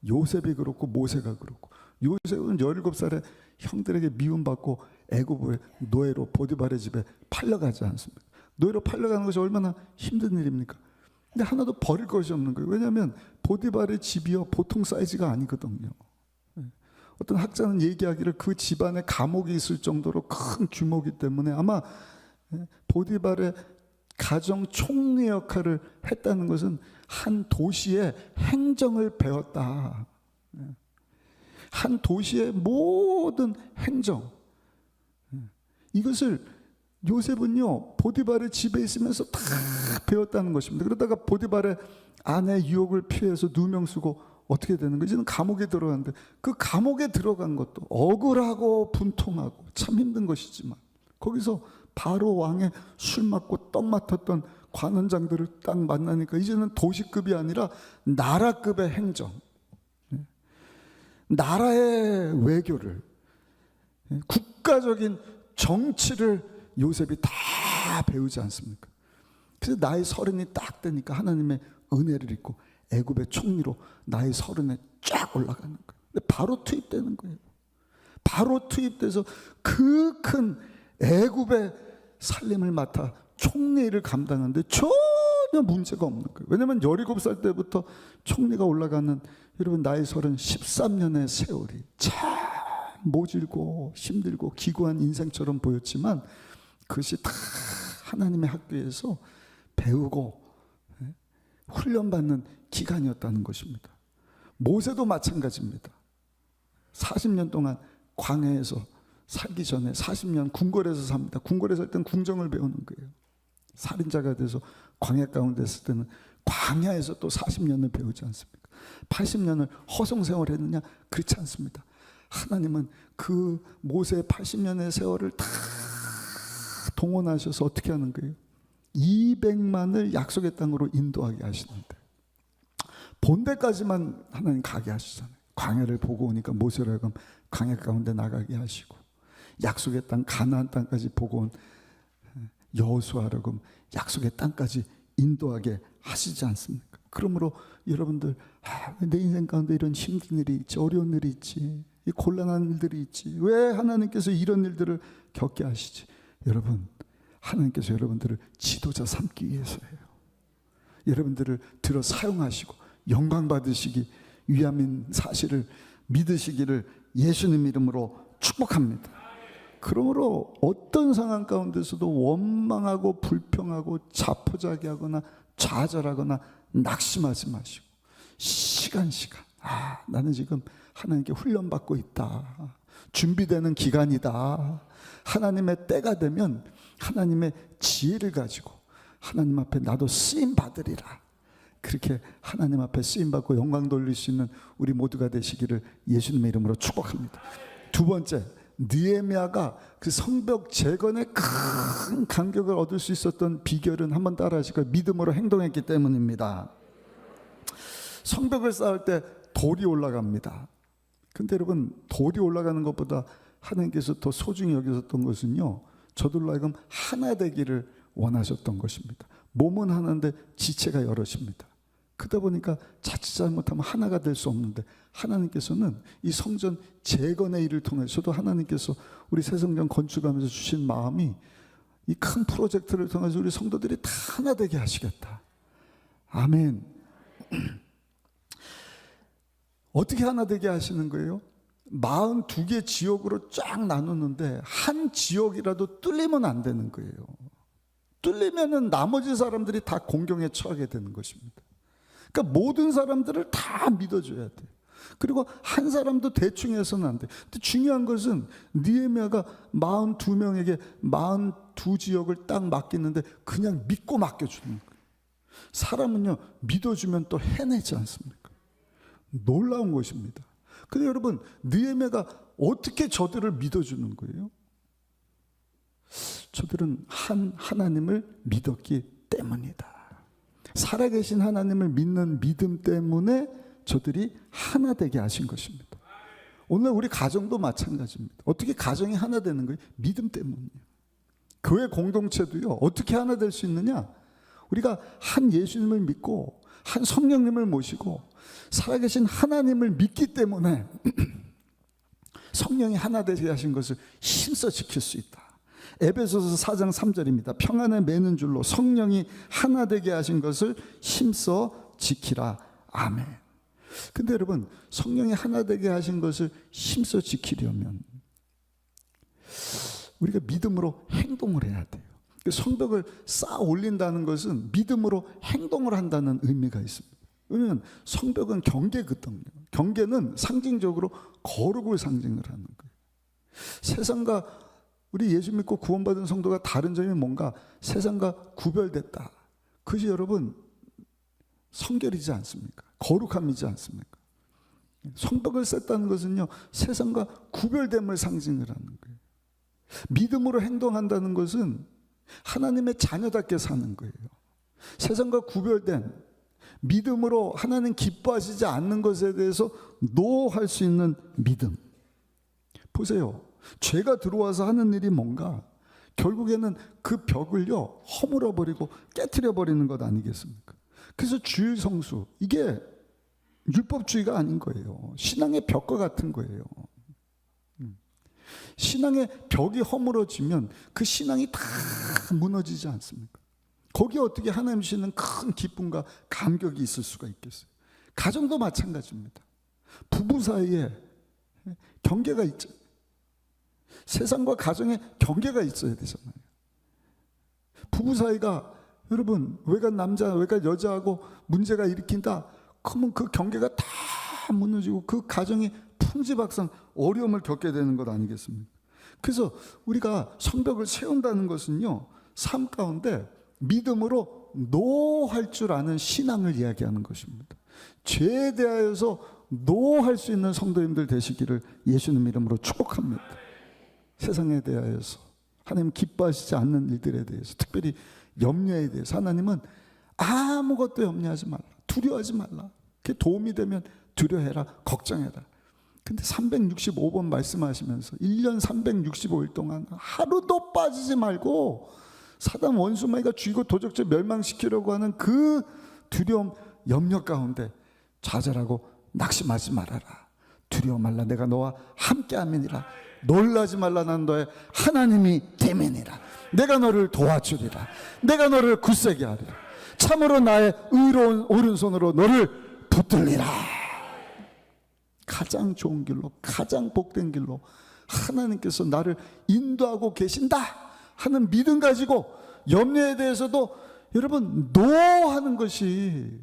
요셉이 그렇고 모세가 그렇고, 요셉은 17살에 형들에게 미움받고 애굽의 노예로 보디발의 집에 팔려가지 않습니까? 노예로 팔려가는 것이 얼마나 힘든 일입니까? 근데 하나도 버릴 것이 없는 거예요. 왜냐하면 보디발의 집이요 보통 사이즈가 아니거든요. 어떤 학자는 얘기하기를 그 집안에 감옥이 있을 정도로 큰 규모이기 때문에 아마 보디발의 가정 총리 역할을 했다는 것은 한 도시의 행정을 배웠다. 한 도시의 모든 행정, 이것을 요셉은요 보디발의 집에 있으면서 다 배웠다는 것입니다. 그러다가 보디발의 아내 유혹을 피해서 누명 쓰고 어떻게 되는 거지? 이제는 감옥에 들어갔는데, 그 감옥에 들어간 것도 억울하고 분통하고 참 힘든 것이지만, 거기서 바로 왕의 술 맡고 떡 맡았던 관원장들을 딱 만나니까 이제는 도시급이 아니라 나라급의 행정, 나라의 외교를, 국가적인 정치를 요셉이 다 배우지 않습니까? 그래서 나이 30이 딱 되니까 하나님의 은혜를 입고 애굽의 총리로 나이 30에 쫙 올라가는 거예요. 근데 바로 투입되는 거예요. 바로 투입돼서 그 큰 애굽의 살림을 맡아 총리를 감당하는데 전혀 문제가 없는 거예요. 왜냐하면 17살 때부터 총리가 올라가는, 여러분 나이 30, 13년의 세월이 참 모질고 힘들고 기구한 인생처럼 보였지만 그것이 다 하나님의 학교에서 배우고 훈련받는 기간이었다는 것입니다. 모세도 마찬가지입니다. 40년 동안 광야에서 살기 전에 40년 궁궐에서 삽니다. 궁궐에 살 때는 궁정을 배우는 거예요. 살인자가 돼서 광야 가운데 있을 때는 광야에서 또 40년을 배우지 않습니까? 80년을 허송세월 했느냐? 그렇지 않습니다. 하나님은 그 모세의 80년의 세월을 다 동원하셔서 어떻게 하는 거예요? 200만을 약속의 땅으로 인도하게 하시는데, 본데까지만 하나님 가게 하시잖아요. 광야를 보고 오니까 모세로 하여금 광야 가운데 나가게 하시고, 약속의 땅 가나안 땅까지 보고 온 여호수아로 하여금 약속의 땅까지 인도하게 하시지 않습니까? 그러므로 여러분들, 내 인생 가운데 이런 힘든 일이 있지, 어려운 일이 있지, 이 곤란한 일들이 있지, 왜 하나님께서 이런 일들을 겪게 하시지? 여러분, 하나님께서 여러분들을 지도자 삼기 위해서예요. 여러분들을 들어 사용하시고 영광 받으시기 위함인 사실을 믿으시기를 예수님 이름으로 축복합니다. 그러므로 어떤 상황 가운데서도 원망하고 불평하고 자포자기하거나 좌절하거나 낙심하지 마시고, 시간 나는 지금 하나님께 훈련받고 있다, 준비되는 기간이다, 하나님의 때가 되면 하나님의 지혜를 가지고 하나님 앞에 나도 쓰임 받으리라, 그렇게 하나님 앞에 쓰임 받고 영광 돌릴 수 있는 우리 모두가 되시기를 예수님의 이름으로 축복합니다. 두 번째, 느헤미야가 그 성벽 재건에 큰 감격을 얻을 수 있었던 비결은, 한번 따라 하실까요? 믿음으로 행동했기 때문입니다. 성벽을 쌓을 때 돌이 올라갑니다. 근데 여러분, 돌이 올라가는 것보다 하나님께서 더 소중히 여기셨던 것은요, 저들로 하여금 하나 되기를 원하셨던 것입니다. 몸은 하나인데 지체가 여럿입니다. 그러다 보니까 자칫 잘못하면 하나가 될 수 없는데, 하나님께서는 이 성전 재건의 일을 통해서도 하나님께서 우리 새 성전 건축하면서 주신 마음이, 이 큰 프로젝트를 통해서 우리 성도들이 다 하나 되게 하시겠다. 아멘. 어떻게 하나 되게 하시는 거예요? 42개 지역으로 쫙 나누는데 한 지역이라도 뚫리면 안 되는 거예요. 뚫리면은 나머지 사람들이 다 공경에 처하게 되는 것입니다. 그러니까 모든 사람들을 다 믿어줘야 돼요. 그리고 한 사람도 대충 해서는 안 돼요. 근데 중요한 것은 느헤미야가 42명에게 42지역을 딱 맡기는데 그냥 믿고 맡겨주는 거예요. 사람은요, 믿어주면 또 해내지 않습니까? 놀라운 것입니다. 근데 여러분, 느헤미야가 어떻게 저들을 믿어주는 거예요? 저들은 하나님을 믿었기 때문이다. 살아계신 하나님을 믿는 믿음 때문에 저들이 하나 되게 하신 것입니다. 오늘 우리 가정도 마찬가지입니다. 어떻게 가정이 하나 되는 거예요? 믿음 때문이에요. 교회 공동체도요, 어떻게 하나 될 수 있느냐? 우리가 한 예수님을 믿고 한 성령님을 모시고 살아계신 하나님을 믿기 때문에 성령이 하나 되게 하신 것을 힘써 지킬 수 있다. 에베소서 4장 3절입니다. 평안에 매는 줄로 성령이 하나 되게 하신 것을 힘써 지키라. 아멘. 근데 여러분, 성령이 하나 되게 하신 것을 힘써 지키려면 우리가 믿음으로 행동을 해야 돼요. 성벽을 쌓아 올린다는 것은 믿음으로 행동을 한다는 의미가 있습니다. 왜냐하면 성벽은 경계거든요. 경계는 상징적으로 거룩을 상징을 하는 거예요. 세상과 우리 예수 믿고 구원받은 성도가 다른 점이 뭔가 세상과 구별됐다. 그것이 여러분 성결이지 않습니까? 거룩함이지 않습니까? 성벽을 쌓다는 것은요, 세상과 구별됨을 상징을 하는 거예요. 믿음으로 행동한다는 것은 하나님의 자녀답게 사는 거예요. 세상과 구별된 믿음으로 하나님 기뻐하시지 않는 것에 대해서 노할 수 있는 믿음. 보세요. 죄가 들어와서 하는 일이 뭔가 결국에는 그 벽을요 허물어버리고 깨트려버리는 것 아니겠습니까? 그래서 주일 성수, 이게 율법주의가 아닌 거예요. 신앙의 벽과 같은 거예요. 신앙의 벽이 허물어지면 그 신앙이 다 무너지지 않습니까? 거기에 어떻게 하나님 주시는 큰 기쁨과 감격이 있을 수가 있겠어요? 가정도 마찬가지입니다. 부부 사이에 경계가 있죠. 세상과 가정에 경계가 있어야 되잖아요. 부부 사이가 여러분 외간 남자 외간 여자하고 문제가 일으킨다 그러면 그 경계가 다 무너지고 그 가정이 풍지박산 어려움을 겪게 되는 것 아니겠습니까? 그래서 우리가 성벽을 세운다는 것은요, 삶 가운데 믿음으로 노할 줄 아는 신앙을 이야기하는 것입니다. 죄에 대하여서 노할 수 있는 성도님들 되시기를 예수님 이름으로 축복합니다. 세상에 대하여서 하나님 기뻐하시지 않는 일들에 대해서, 특별히 염려에 대해서 하나님은 아무것도 염려하지 말라, 두려워하지 말라. 그게 도움이 되면 두려워해라, 걱정해라. 근데 365번 말씀하시면서 1년 365일 동안 하루도 빠지지 말고 사단 원수마귀가 죽이고 도적질 멸망시키려고 하는 그 두려움, 염려 가운데 좌절하고 낙심하지 말아라. 두려워 말라, 내가 너와 함께함이니라. 놀라지 말라, 난 너의 하나님이 됨이니라. 내가 너를 도와주리라. 내가 너를 굳세게 하리라. 참으로 나의 의로운 오른손으로 너를 붙들리라. 가장 좋은 길로, 가장 복된 길로 하나님께서 나를 인도하고 계신다 하는 믿음 가지고 염려에 대해서도 여러분 노하는 것이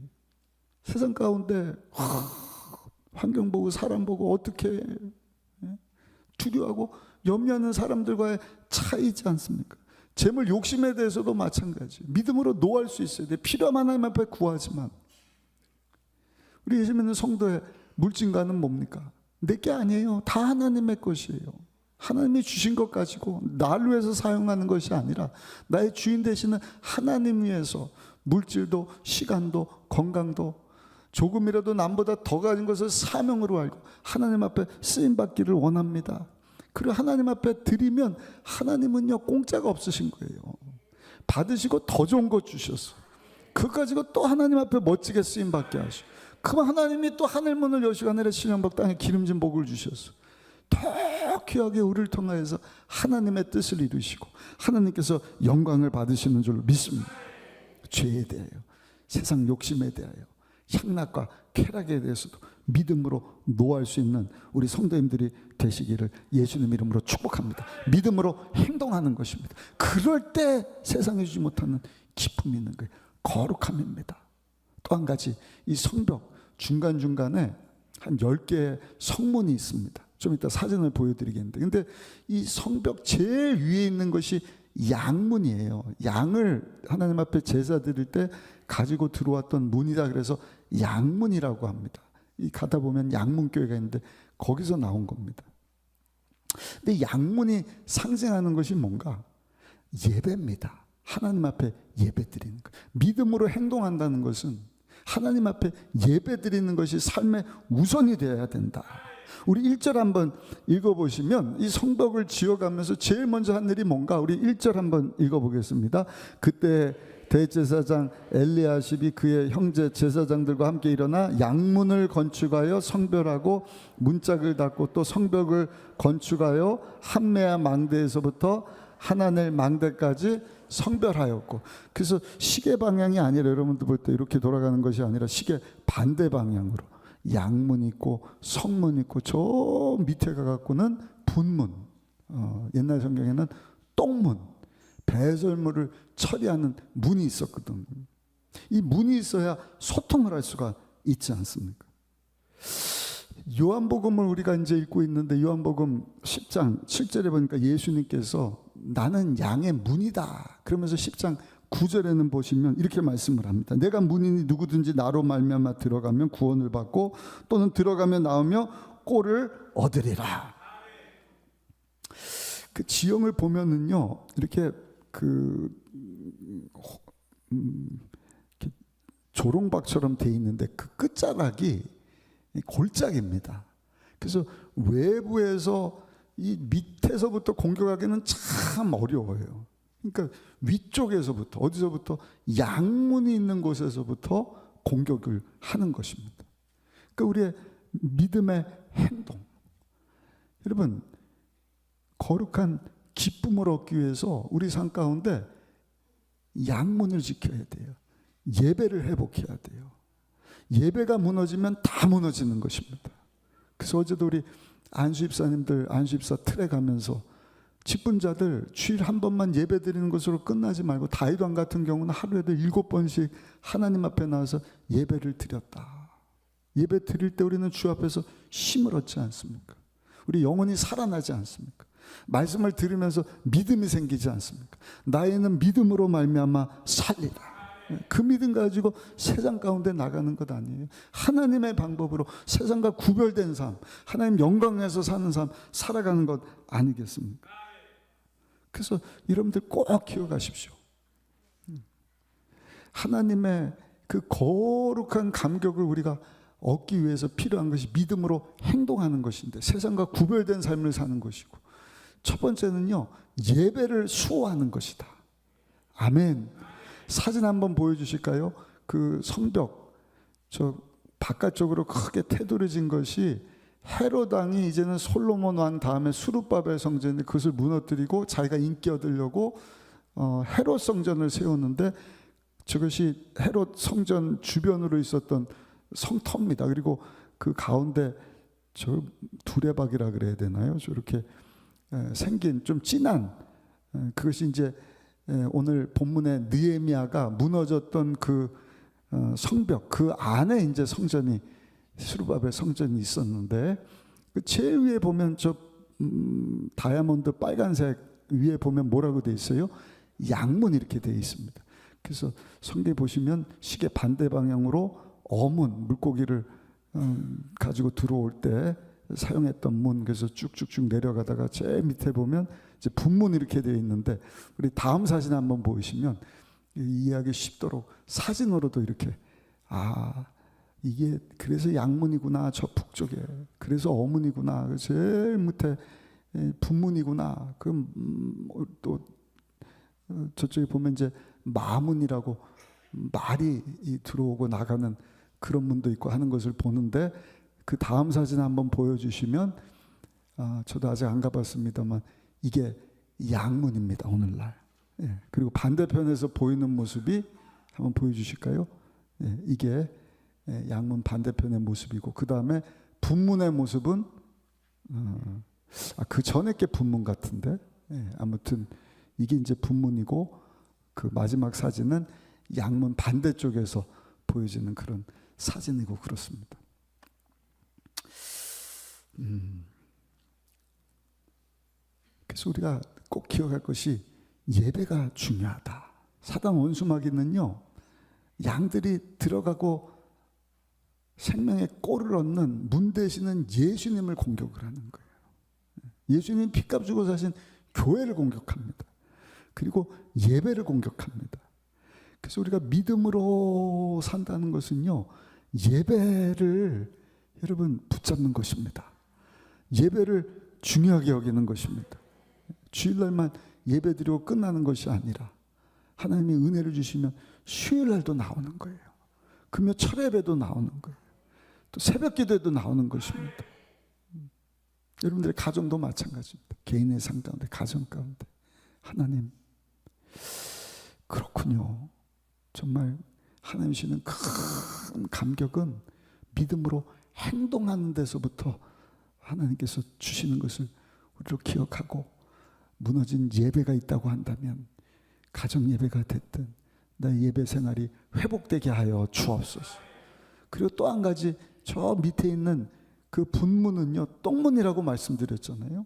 세상 가운데 환경 보고 사람 보고 어떻게 두려워하고 염려하는 사람들과의 차이지 않습니까? 재물 욕심에 대해서도 마찬가지. 믿음으로 노할 수 있어야 돼. 필요하면 하나님 앞에 구하지만 우리 예수 믿는 성도의 물질과는 뭡니까? 내게 아니에요. 다 하나님의 것이에요. 하나님이 주신 것 가지고 나를 위해서 사용하는 것이 아니라 나의 주인 되시는 하나님 위해서 물질도 시간도 건강도 조금이라도 남보다 더 가진 것을 사명으로 알고 하나님 앞에 쓰임받기를 원합니다. 그리고 하나님 앞에 드리면 하나님은요 공짜가 없으신 거예요. 받으시고 더 좋은 것 주셨어. 그거 가지고 또 하나님 앞에 멋지게 쓰임받게 하시고, 그럼 하나님이 또 하늘문을 여시고 하늘의 신령복 땅에 기름진 복을 주셨어. 더 귀하게 우리를 통하여서 하나님의 뜻을 이루시고 하나님께서 영광을 받으시는 줄로 믿습니다. 죄에 대하여, 세상 욕심에 대하여, 향락과 쾌락에 대해서도 믿음으로 노할 수 있는 우리 성도님들이 되시기를 예수님 이름으로 축복합니다. 믿음으로 행동하는 것입니다. 그럴 때 세상에 주지 못하는 기쁨이 있는 거예요. 거룩함입니다. 또 한 가지, 이 성벽 중간중간에 한 10개의 성문이 있습니다. 좀 이따 사진을 보여드리겠는데, 근데 이 성벽 제일 위에 있는 것이 양문이에요. 양을 하나님 앞에 제사 드릴 때 가지고 들어왔던 문이다. 그래서 양문이라고 합니다. 이 가다 보면 양문교회가 있는데 거기서 나온 겁니다. 근데 양문이 상징하는 것이 뭔가? 예배입니다. 하나님 앞에 예배 드리는 것. 믿음으로 행동한다는 것은 하나님 앞에 예배 드리는 것이 삶의 우선이 되어야 된다. 우리 1절 한번 읽어보시면 이 성벽을 지어가면서 제일 먼저 한 일이 뭔가, 우리 1절 한번 읽어보겠습니다. 그때 대제사장 엘리야십이 그의 형제 제사장들과 함께 일어나 양문을 건축하여 성별하고 문짝을 닫고 또 성벽을 건축하여 한메아 망대에서부터 하나넬 망대까지 성별하였고, 그래서 시계 방향이 아니라 여러분들 볼 때 이렇게 돌아가는 것이 아니라 시계 반대 방향으로 양문 있고 성문 있고 저 밑에 가갖고는 분문, 옛날 성경에는 똥문, 배설물을 처리하는 문이 있었거든. 이 문이 있어야 소통을 할 수가 있지 않습니까? 요한복음을 우리가 이제 읽고 있는데 요한복음 10장 7절에 보니까 예수님께서 나는 양의 문이다 그러면서 10장 9절에는 보시면 이렇게 말씀을 합니다. 내가 문이니 누구든지 나로 말미암아 들어가면 구원을 받고 또는 들어가면 나오며 꼴을 얻으리라. 그 지형을 보면은요 이렇게 이렇게 조롱박처럼 돼 있는데 그 끝자락이 골짜기입니다. 그래서 외부에서 이 밑에서부터 공격하기는 참 어려워요. 그러니까 위쪽에서부터, 어디서부터, 양문이 있는 곳에서부터 공격을 하는 것입니다. 그러니까 우리의 믿음의 행동, 여러분 거룩한 기쁨을 얻기 위해서 우리 삶 가운데 양문을 지켜야 돼요. 예배를 회복해야 돼요. 예배가 무너지면 다 무너지는 것입니다. 그래서 어제도 우리 안수입사님들 안수입사 틀에 가면서 직분자들 주일 한 번만 예배 드리는 것으로 끝나지 말고, 다윗왕 같은 경우는 하루에도 7번씩 하나님 앞에 나와서 예배를 드렸다. 예배 드릴 때 우리는 주 앞에서 힘을 얻지 않습니까? 우리 영혼이 살아나지 않습니까? 말씀을 들으면서 믿음이 생기지 않습니까? 나에는 믿음으로 말미암아 살리라. 그 믿음 가지고 세상 가운데 나가는 것 아니에요. 하나님의 방법으로 세상과 구별된 삶, 하나님 영광에서 사는 삶 살아가는 것 아니겠습니까? 그래서 여러분들 꼭 기억하십시오. 하나님의 그 거룩한 감격을 우리가 얻기 위해서 필요한 것이 믿음으로 행동하는 것인데, 세상과 구별된 삶을 사는 것이고, 첫 번째는요 예배를 수호하는 것이다. 아멘. 사진 한번 보여주실까요? 그 성벽 저 바깥쪽으로 크게 테두리진 것이 헤롯 왕이 이제는 솔로몬 왕 다음에 수르바벨 성전인데 그것을 무너뜨리고 자기가 인기 얻으려고 헤롯 성전을 세웠는데, 저것이 헤롯 성전 주변으로 있었던 성터입니다. 그리고 그 가운데 저 두레박이라 그래야 되나요? 저렇게 생긴 좀 진한, 그것이 이제 오늘 본문의 느헤미야가 무너졌던 그 성벽, 그 안에 이제 성전이, 스루바벨 성전이 있었는데, 그 제일 위에 보면 저 다이아몬드 빨간색 위에 보면 뭐라고 돼 있어요? 양문 이렇게 돼 있습니다. 그래서 성경에 보시면 시계 반대 방향으로 어문, 물고기를 가지고 들어올 때 사용했던 문, 그래서 쭉쭉쭉 내려가다가 제일 밑에 보면 이제 분문 이렇게 되어 있는데, 우리 다음 사진 한번 보시면 이해하기 쉽도록 사진으로도 이렇게, 이게 그래서 양문이구나, 저 북쪽에 그래서 어문이구나, 제일 밑에 분문이구나, 그럼 또 저쪽에 보면 이제 마문이라고 말이 들어오고 나가는 그런 문도 있고 하는 것을 보는데, 그 다음 사진 한번 보여주시면, 저도 아직 안 가봤습니다만 이게 양문입니다, 오늘날. 예, 그리고 반대편에서 보이는 모습이 한번 보여주실까요? 예, 이게 양문 반대편의 모습이고, 그 다음에 분문의 모습은 그 전에 게 분문 같은데, 예, 아무튼 이게 이제 분문이고, 그 마지막 사진은 양문 반대쪽에서 보여지는 그런 사진이고 그렇습니다. 그래서 우리가 꼭 기억할 것이 예배가 중요하다. 사단 원수마귀는요, 양들이 들어가고 생명의 꼴을 얻는 문 되시는 예수님을 공격을 하는 거예요. 예수님 피값 주고 사신 교회를 공격합니다. 그리고 예배를 공격합니다. 그래서 우리가 믿음으로 산다는 것은요, 예배를 여러분 붙잡는 것입니다. 예배를 중요하게 여기는 것입니다. 주일날만 예배드리고 끝나는 것이 아니라 하나님이 은혜를 주시면 수요일날도 나오는 거예요. 금요 철예배도 나오는 거예요. 또 새벽기도에도 나오는 것입니다. 여러분들의 가정도 마찬가지입니다. 개인의 삶 가운데, 가정 가운데 하나님, 그렇군요. 정말 하나님 주시는 큰 감격은 믿음으로 행동하는 데서부터 하나님께서 주시는 것을 우리로 기억하고, 무너진 예배가 있다고 한다면 가정 예배가 됐든 나의 예배 생활이 회복되게 하여 주옵소서. 그리고 또 한 가지, 저 밑에 있는 그 분문은요, 똥문이라고 말씀드렸잖아요.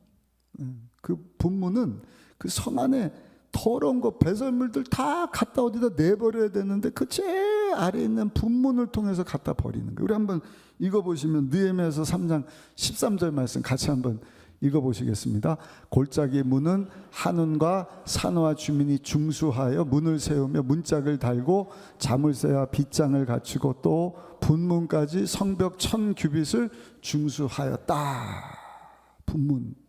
그 분문은 그 성 안에 더러운 거, 배설물들 다 갖다 어디다 내버려야 되는데 그 제일 아래에 있는 분문을 통해서 갖다 버리는 거예요. 우리 한번 읽어보시면 느헤미야서 3장 13절 말씀 같이 한번 읽어보시겠습니다. 골짜기 문은 한운과 산호와 주민이 중수하여 문을 세우며 문짝을 달고 자물쇠와 빗장을 갖추고 또 분문까지 성벽 1000규빗을 중수하였다.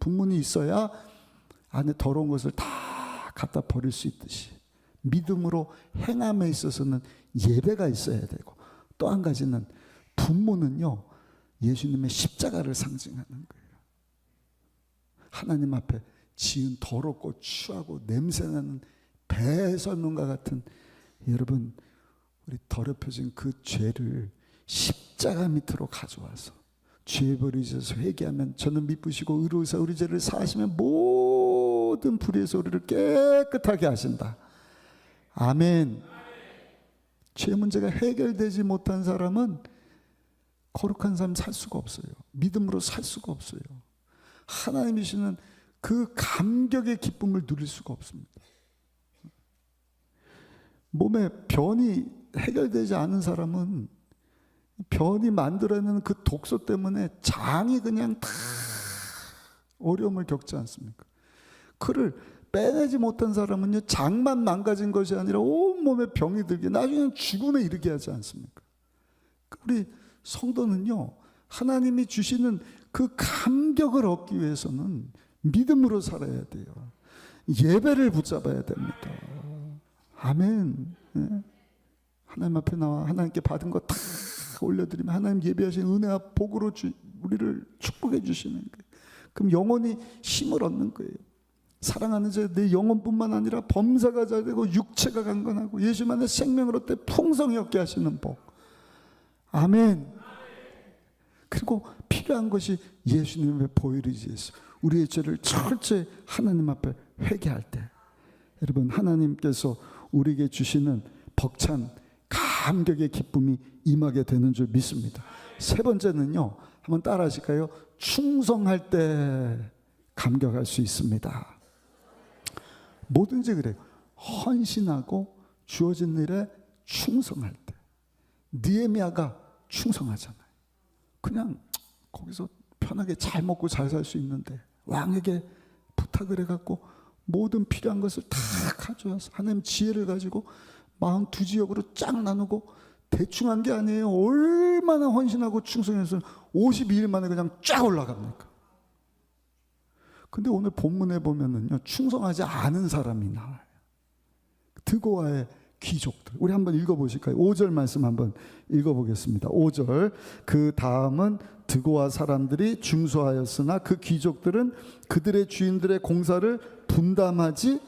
분문이 있어야 안에 더러운 것을 다 갖다 버릴 수 있듯이 믿음으로 행함에 있어서는 예배가 있어야 되고, 또 한 가지는 분문은요, 예수님의 십자가를 상징하는 거예요. 하나님 앞에 지은 더럽고 추하고 냄새나는 배설물과 같은, 여러분, 우리 더럽혀진 그 죄를 십자가 밑으로 가져와서 죄 버리셔서 회개하면 저는 미쁘시고 의로우사 우리 죄를 사하시면 모든 불의에서 우리를 깨끗하게 하신다. 아멘. 죄 문제가 해결되지 못한 사람은 거룩한 삶 살 수가 없어요. 믿음으로 살 수가 없어요. 하나님이시는 그 감격의 기쁨을 누릴 수가 없습니다. 몸에 변이 해결되지 않은 사람은 변이 만들어내는 그 독소 때문에 장이 그냥 다 어려움을 겪지 않습니까? 그를 빼내지 못한 사람은요, 장만 망가진 것이 아니라 온몸에 병이 들게 나중에는 죽음에 이르게 하지 않습니까? 우리 성도는요, 하나님이 주시는 그 감격을 얻기 위해서는 믿음으로 살아야 돼요. 예배를 붙잡아야 됩니다. 아멘. 네. 하나님 앞에 나와 하나님께 받은 거 다 올려드리면 하나님 예배하신 은혜와 복으로 우리를 축복해 주시는 거예요. 그럼 영혼이 힘을 얻는 거예요. 사랑하는 자, 내 영혼뿐만 아니라 범사가 잘 되고 육체가 강건하고 예수만의 생명을 얻되 풍성히 얻게 하시는 복. 아멘. 그리고 필요한 것이 예수님의 보혈이지에서 우리의 죄를 철저히 하나님 앞에 회개할 때, 여러분, 하나님께서 우리에게 주시는 벅찬 감격의 기쁨이 임하게 되는 줄 믿습니다. 세 번째는요, 한번 따라 하실까요? 충성할 때 감격할 수 있습니다. 뭐든지 그래요. 헌신하고 주어진 일에 충성할 때. 느헤미야가 충성하잖아요. 그냥 거기서 편하게 잘 먹고 잘 살 수 있는데 왕에게 부탁을 해갖고 모든 필요한 것을 다 가져와서 하나님 지혜를 가지고 42지역으로 쫙 나누고 대충 한 게 아니에요. 얼마나 헌신하고 충성해서 52일 만에 그냥 쫙 올라갑니까? 근데 오늘 본문에 보면은요, 충성하지 않은 사람이 나와요. 드고아의 귀족들. 우리 한번 읽어보실까요? 5절 말씀 한번 읽어보겠습니다. 5절. 그 다음은 드고아 사람들이 중수하였으나 그 귀족들은 그들의 주인들의 공사를 분담하지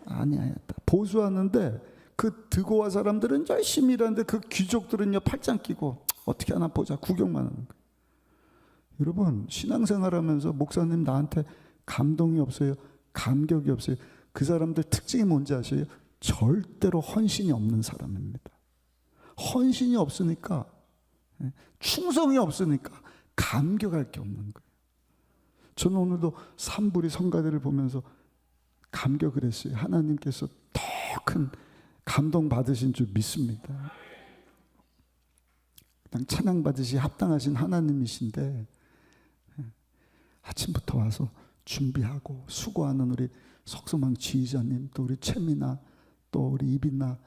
아니하였다. 보수하는데 그 드고아 사람들은 열심히 일하는데 그 귀족들은요, 팔짱 끼고 어떻게 하나 보자 구경만 하는 거예요. 여러분, 신앙생활하면서 목사님 나한테 감동이 없어요? 감격이 없어요? 그 사람들 특징이 뭔지 아세요? 절대로 헌신이 없는 사람입니다. 헌신이 없으니까, 충성이 없으니까 감격할 게 없는 거예요. 저는 오늘도 산불이 성가대를 보면서 감격을 했어요. 하나님께서 더 큰 감동 받으신 줄 믿습니다. 그냥 찬양 받으시 합당하신 하나님이신데, 아침부터 와서 준비하고 수고하는 우리 석소망 지휘자님, 또 우리 최미나, 또 우리 이빈나,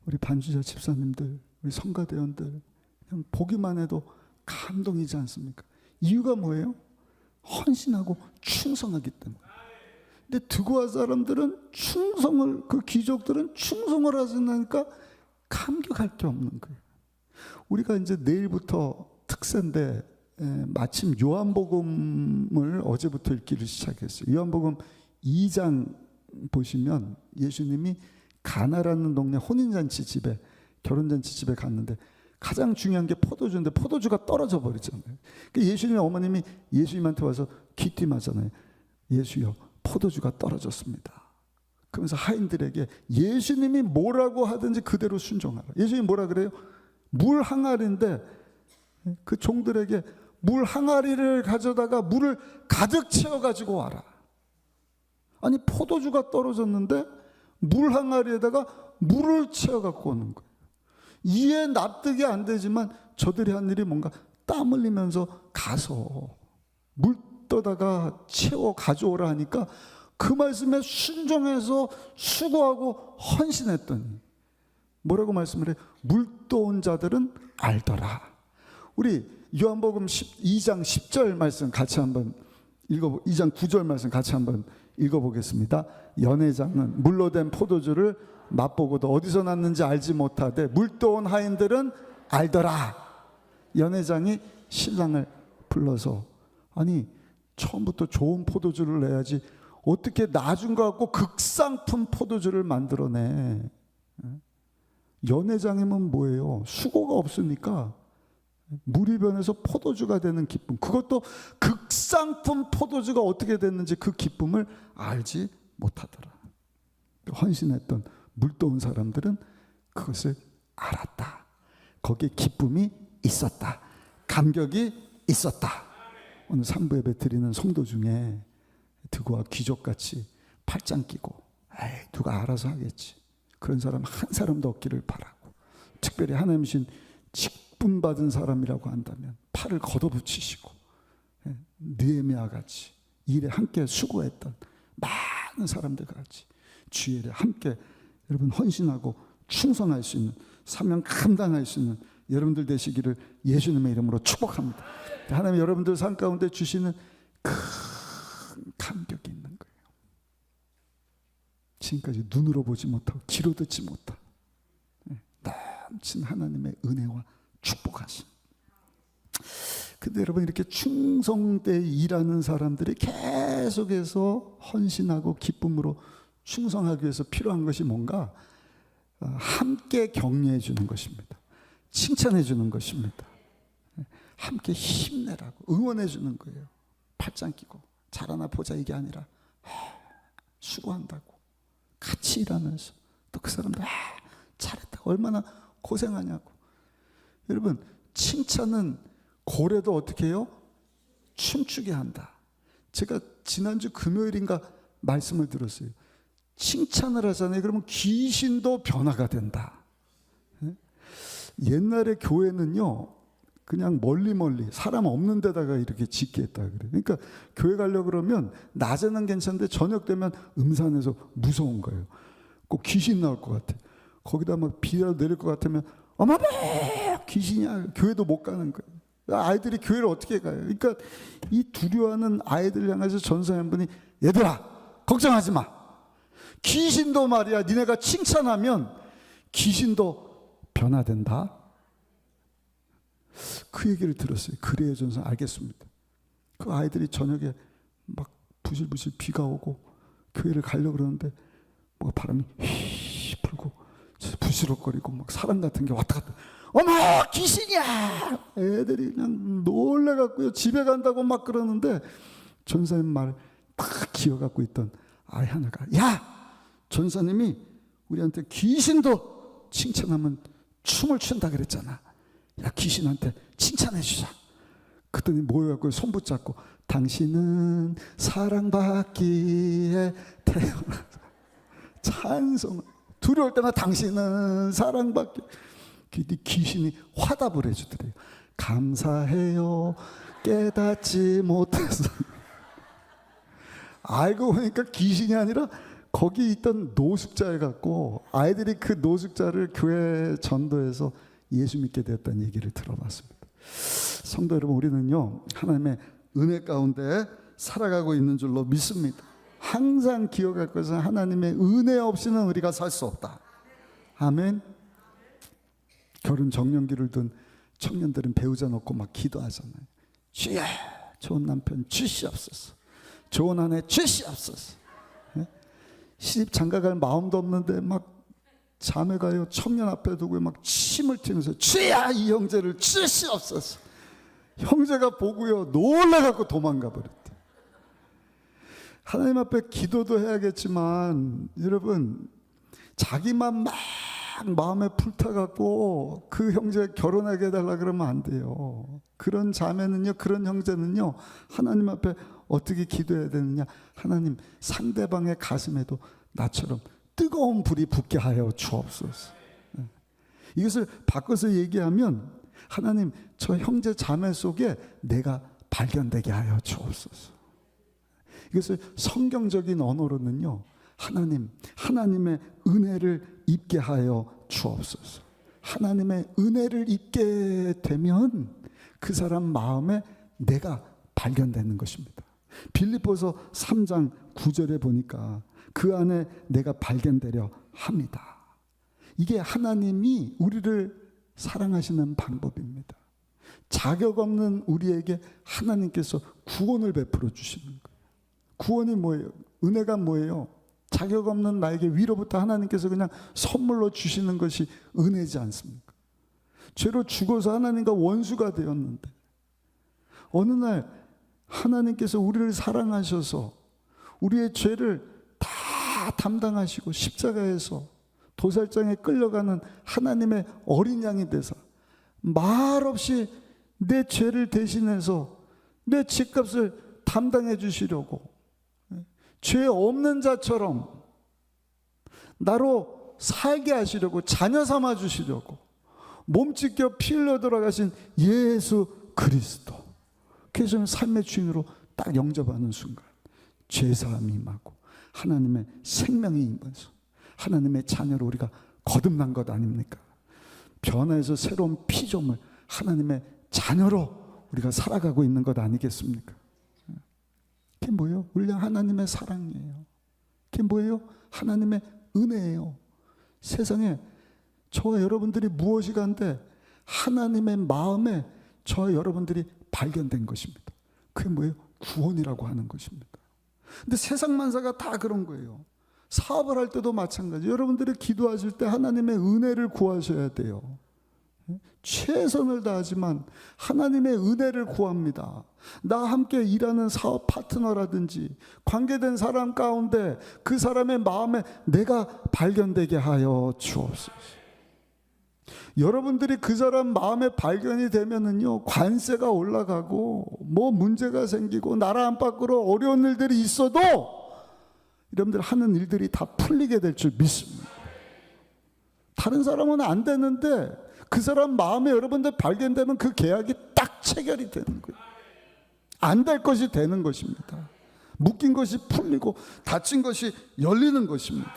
우리 반주자 집사님들, 우리 성가대원들, 그냥 보기만 해도 감동이지 않습니까? 이유가 뭐예요? 헌신하고 충성하기 때문에. 근데 드고아 사람들은 그 귀족들은 충성을 하지 않으니까 감격할 게 없는 거예요. 우리가 이제 내일부터 특세인데 마침 요한복음을 어제부터 읽기를 시작했어요. 요한복음 2장 보시면 예수님이 가나라는 동네 혼인잔치 집에, 결혼잔치 집에 갔는데 가장 중요한 게 포도주인데 포도주가 떨어져 버리잖아요. 그러니까 예수님의 어머님이 예수님한테 와서 귀띔하잖아요. 예수여, 포도주가 떨어졌습니다. 그러면서 하인들에게 예수님이 뭐라고 하든지 그대로 순종하라. 예수님이 뭐라 그래요? 물 항아리인데 그 종들에게 물 항아리를 가져다가 물을 가득 채워가지고 와라. 아니, 포도주가 떨어졌는데 물 항아리에다가 물을 채워갖고 오는 거예요. 이해 납득이 안 되지만 저들이 한 일이 뭔가 땀 흘리면서 가서 물 떠다가 채워 가져오라 하니까 그 말씀에 순종해서 수고하고 헌신했더니 뭐라고 말씀을 해요? 물 떠온 자들은 알더라. 우리 요한복음 2장 10절 말씀 같이 한번 2장 9절 말씀 같이 한번 읽어보겠습니다. 연회장은 물로 된 포도주를 맛보고도 어디서 났는지 알지 못하되 물 떠온 하인들은 알더라. 연회장이 신랑을 불러서 아니, 처음부터 좋은 포도주를 내야지 어떻게 나중 것 같고 극상품 포도주를 만들어내. 연회장이면 뭐예요? 수고가 없으니까 물이 변해서 포도주가 되는 기쁨, 그것도 극상품 포도주가 어떻게 됐는지 그 기쁨을 알지 못하더라. 헌신했던 물떠온 사람들은 그것을 알았다. 거기에 기쁨이 있었다. 감격이 있었다. 오늘 3부 예배 드리는 성도 중에 드고와 귀족같이 팔짱 끼고 에이, 누가 알아서 하겠지, 그런 사람 한 사람도 없기를 바라고, 특별히 하나님 신 직분 받은 사람이라고 한다면 팔을 걷어붙이시고 느헤미야 같이 일에 함께 수고했던 많은 사람들 같이 주의 일에 함께 여러분 헌신하고 충성할 수 있는, 사명 감당할 수 있는 여러분들 되시기를 예수님의 이름으로 축복합니다. 하나님 여러분들 삶 가운데 주시는 큰 감격이 있는 거예요. 지금까지 눈으로 보지 못하고 귀로 듣지 못한 넘친 하나님의 은혜와 축복하심. 근데 여러분, 이렇게 충성되이 일하는 사람들이 계속해서 헌신하고 기쁨으로 충성하기 위해서 필요한 것이 뭔가? 함께 격려해 주는 것입니다. 칭찬해 주는 것입니다. 함께 힘내라고 응원해 주는 거예요. 팔짱 끼고 잘하나 보자 이게 아니라 수고한다고 같이 일하면서 또 그 사람들 잘했다고 얼마나 고생하냐고. 여러분, 칭찬은 고래도 어떻게 해요? 춤추게 한다. 제가 지난주 금요일인가 말씀을 들었어요. 칭찬을 하잖아요. 그러면 귀신도 변화가 된다. 옛날에 교회는요, 그냥 멀리 사람 없는 데다가 이렇게 짓게 했다 그래요. 그러니까 교회 가려고 그러면 낮에는 괜찮은데 저녁 되면 음산해서 무서운 거예요. 꼭 귀신 나올 것 같아. 거기다 막 비라도 내릴 것 같으면 어머머 귀신이야. 교회도 못 가는 거예요. 아이들이 교회를 어떻게 가요? 그러니까 이 두려워하는 아이들 향해서 전사님 한 분이 얘들아 걱정하지 마. 귀신도 말이야 니네가 칭찬하면 귀신도 변화된다. 그 얘기를 들었어요. 그래야 전사 알겠습니다. 그 아이들이 저녁에 막 부실부실 비가 오고 교회를 가려고 그러는데 뭐 바람이 휘 불고 부시럭거리고 막 사람 같은 게 왔다 갔다. 어머 귀신이야. 애들이 그냥 놀래갖고요 집에 간다고 막 그러는데 전사님 말 딱 기어갖고 있던 아이 하나가 야 전사님이 우리한테 귀신도 칭찬하면 춤을 춘다 그랬잖아. 야 귀신한테 칭찬해 주자. 그랬더니 모여갖고 손 붙잡고 당신은 사랑받기에 태어나서 찬송 두려울 때마다 당신은 사랑받기. 귀신이 화답을 해주더래요. 감사해요 깨닫지 못해서. 알고 보니까 귀신이 아니라 거기 있던 노숙자에 갖고 아이들이 그 노숙자를 교회 전도해서 예수 믿게 되었다는 얘기를 들어봤습니다. 성도 여러분, 우리는요 하나님의 은혜 가운데 살아가고 있는 줄로 믿습니다. 항상 기억할 것은 하나님의 은혜 없이는 우리가 살 수 없다. 아멘. 결혼 정년기를 둔 청년들은 배우자 놓고 막 기도하잖아요. 주여, 좋은 남편 주시옵소서, 좋은 아내 주시옵소서. 시집 장가갈 마음도 없는데 막 자매가요 청년 앞에 두고 막 침을 튀면서 주야 이 형제를 주시옵소서. 형제가 보고요 놀라갖고 도망가 버렸대. 하나님 앞에 기도도 해야겠지만 여러분, 자기만 막 마음에 불타갖고 그 형제 결혼하게 해달라 그러면 안 돼요. 그런 자매는요, 그런 형제는요, 하나님 앞에 어떻게 기도해야 되느냐. 하나님, 상대방의 가슴에도 나처럼 뜨거운 불이 붙게 하여 주옵소서. 이것을 바꿔서 얘기하면, 하나님, 저 형제 자매 속에 내가 발견되게 하여 주옵소서. 이것을 성경적인 언어로는요, 하나님, 하나님의 은혜를 입게 하여 주옵소서. 하나님의 은혜를 입게 되면 그 사람 마음에 내가 발견되는 것입니다. 빌립보서 3장 9절에 보니까 그 안에 내가 발견되려 합니다. 이게 하나님이 우리를 사랑하시는 방법입니다. 자격 없는 우리에게 하나님께서 구원을 베풀어 주시는 거예요. 구원이 뭐예요? 은혜가 뭐예요? 자격 없는 나에게 위로부터 하나님께서 그냥 선물로 주시는 것이 은혜지 않습니까? 죄로 죽어서 하나님과 원수가 되었는데 어느 날 하나님께서 우리를 사랑하셔서 우리의 죄를 다 담당하시고 십자가에서 도살장에 끌려가는 하나님의 어린 양이 되사 말없이 내 죄를 대신해서 내 죄값을 담당해 주시려고 죄 없는 자처럼 나로 살게 하시려고 자녀 삼아 주시려고 몸찢겨 피 흘려 돌아가신 예수 그리스도, 그래서 삶의 주인으로 딱 영접하는 순간 죄사함이 임하고 하나님의 생명이 임해서 하나님의 자녀로 우리가 거듭난 것 아닙니까? 변화해서 새로운 피조물 하나님의 자녀로 우리가 살아가고 있는 것 아니겠습니까? 그게 뭐예요? 우리 하나님의 사랑이에요. 그게 뭐예요? 하나님의 은혜예요. 세상에 저와 여러분들이 무엇이 간데 하나님의 마음에 저와 여러분들이 발견된 것입니다. 그게 뭐예요? 구원이라고 하는 것입니다. 근데 세상 만사가 다 그런 거예요. 사업을 할 때도 마찬가지. 여러분들이 기도하실 때 하나님의 은혜를 구하셔야 돼요. 최선을 다하지만 하나님의 은혜를 구합니다. 나와 함께 일하는 사업 파트너라든지 관계된 사람 가운데 그 사람의 마음에 내가 발견되게 하여 주옵소서. 여러분들이 그 사람 마음에 발견이 되면은요, 관세가 올라가고 뭐 문제가 생기고 나라 안팎으로 어려운 일들이 있어도 여러분들 하는 일들이 다 풀리게 될 줄 믿습니다. 다른 사람은 안 되는데 그 사람 마음에 여러분들 발견되면 그 계약이 딱 체결이 되는 거예요. 안 될 것이 되는 것입니다. 묶인 것이 풀리고 닫힌 것이 열리는 것입니다.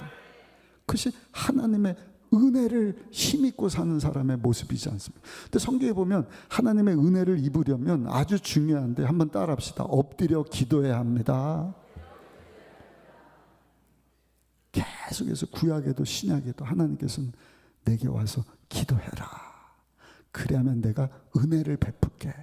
그것이 하나님의 은혜를 힘입고 사는 사람의 모습이지 않습니까? 근데 성경에 보면 하나님의 은혜를 입으려면 아주 중요한데 한번 따라합시다. 엎드려 기도해야 합니다. 계속해서 구약에도 신약에도 하나님께서는 내게 와서 기도해라. 그래야만 내가 은혜를 베풀게.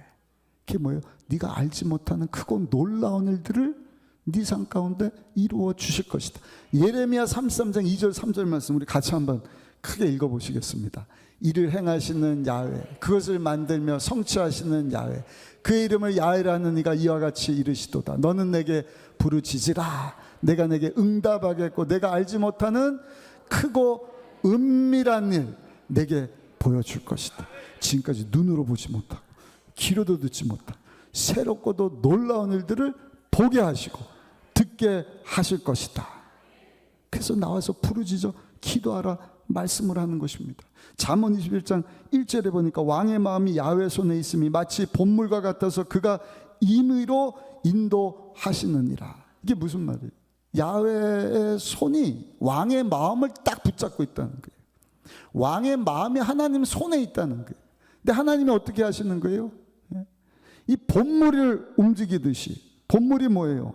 그게 뭐예요? 네가 알지 못하는 크고 놀라운 일들을 네 삶 가운데 이루어 주실 것이다. 예레미야 33장 2절 3절 말씀 우리 같이 한번 크게 읽어보시겠습니다. 이를 행하시는 야훼, 그것을 만들며 성취하시는 야훼, 그의 이름을 야훼라는 이가 이와 같이 이르시도다. 너는 내게 부르짖으라. 내가 내게 응답하겠고 내가 알지 못하는 크고 은밀한 일 내게 보여줄 것이다. 지금까지 눈으로 보지 못하고 귀로도 듣지 못한 새롭고도 놀라운 일들을 보게 하시고 듣게 하실 것이다. 그래서 나와서 부르짖어 기도하라 말씀을 하는 것입니다. 잠언 21장 1절에 보니까 왕의 마음이 야훼 손에 있음이 마치 봇물과 같아서 그가 임의로 인도하시느니라. 이게 무슨 말이에요? 야훼의 손이 왕의 마음을 딱 붙잡고 있다는 거예요. 왕의 마음이 하나님 손에 있다는 거예요. 근데 하나님이 어떻게 하시는 거예요? 이 본물을 움직이듯이, 본물이 뭐예요?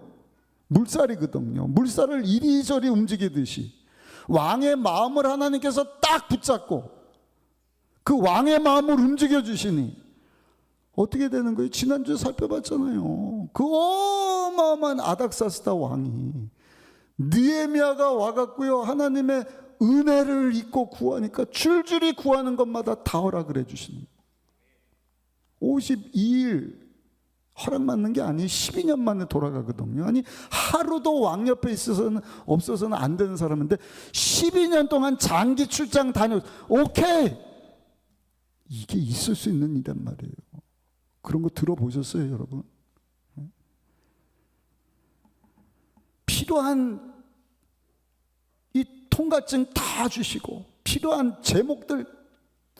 물살이거든요. 물살을 이리저리 움직이듯이 왕의 마음을 하나님께서 딱 붙잡고 그 왕의 마음을 움직여 주시니 어떻게 되는 거예요? 지난주에 살펴봤잖아요. 그 어마어마한 아닥사스다 왕이 느헤미야가 와갖고요, 하나님의 은혜를 입고 구하니까 줄줄이 구하는 것마다 다 허락을 해주시는 거예요. 52일 허락받는 게 아니에요. 12년 만에 돌아가거든요. 아니 하루도 왕 옆에 없어서는 안 되는 사람인데 12년 동안 장기 출장 오케이, 이게 있을 수 있는 일이란 말이에요. 그런 거 들어보셨어요, 여러분? 필요한 이 통과증 다 주시고, 필요한 제목들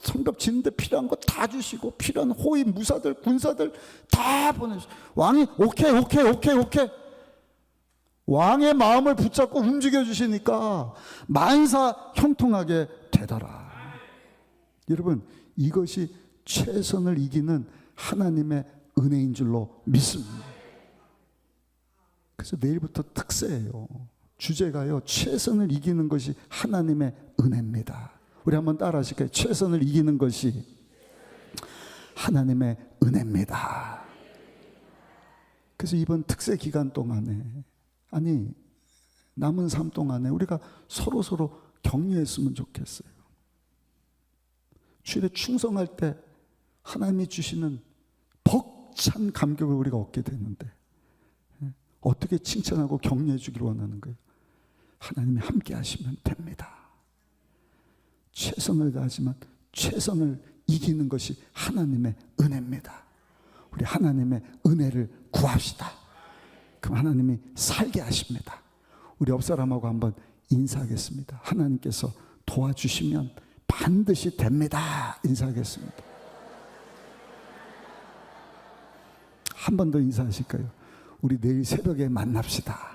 성벽 짓는데 필요한 거 다 주시고, 필요한 호위 무사들 군사들 다 보내주시고, 왕이 오케이 왕의 마음을 붙잡고 움직여 주시니까 만사 형통하게 되더라. 여러분, 이것이 최선을 이기는 하나님의 은혜인 줄로 믿습니다. 그래서 내일부터 특세예요. 주제가요, 최선을 이기는 것이 하나님의 은혜입니다. 우리 한번 따라 하실까요? 최선을 이기는 것이 하나님의 은혜입니다. 그래서 이번 특세 기간 동안에, 아니 남은 삶 동안에 우리가 서로 격려했으면 좋겠어요. 주일에 충성할 때 하나님이 주시는 벅찬 감격을 우리가 얻게 되는데 어떻게 칭찬하고 격려해 주기를 원하는 거예요? 하나님이 함께 하시면 됩니다. 최선을 다하지만 최선을 이기는 것이 하나님의 은혜입니다. 우리 하나님의 은혜를 구합시다. 그럼 하나님이 살게 하십니다. 우리 옆 사람하고 한번 인사하겠습니다. 하나님께서 도와주시면 반드시 됩니다. 인사하겠습니다. 한 번 더 인사하실까요? 우리 내일 새벽에 만납시다.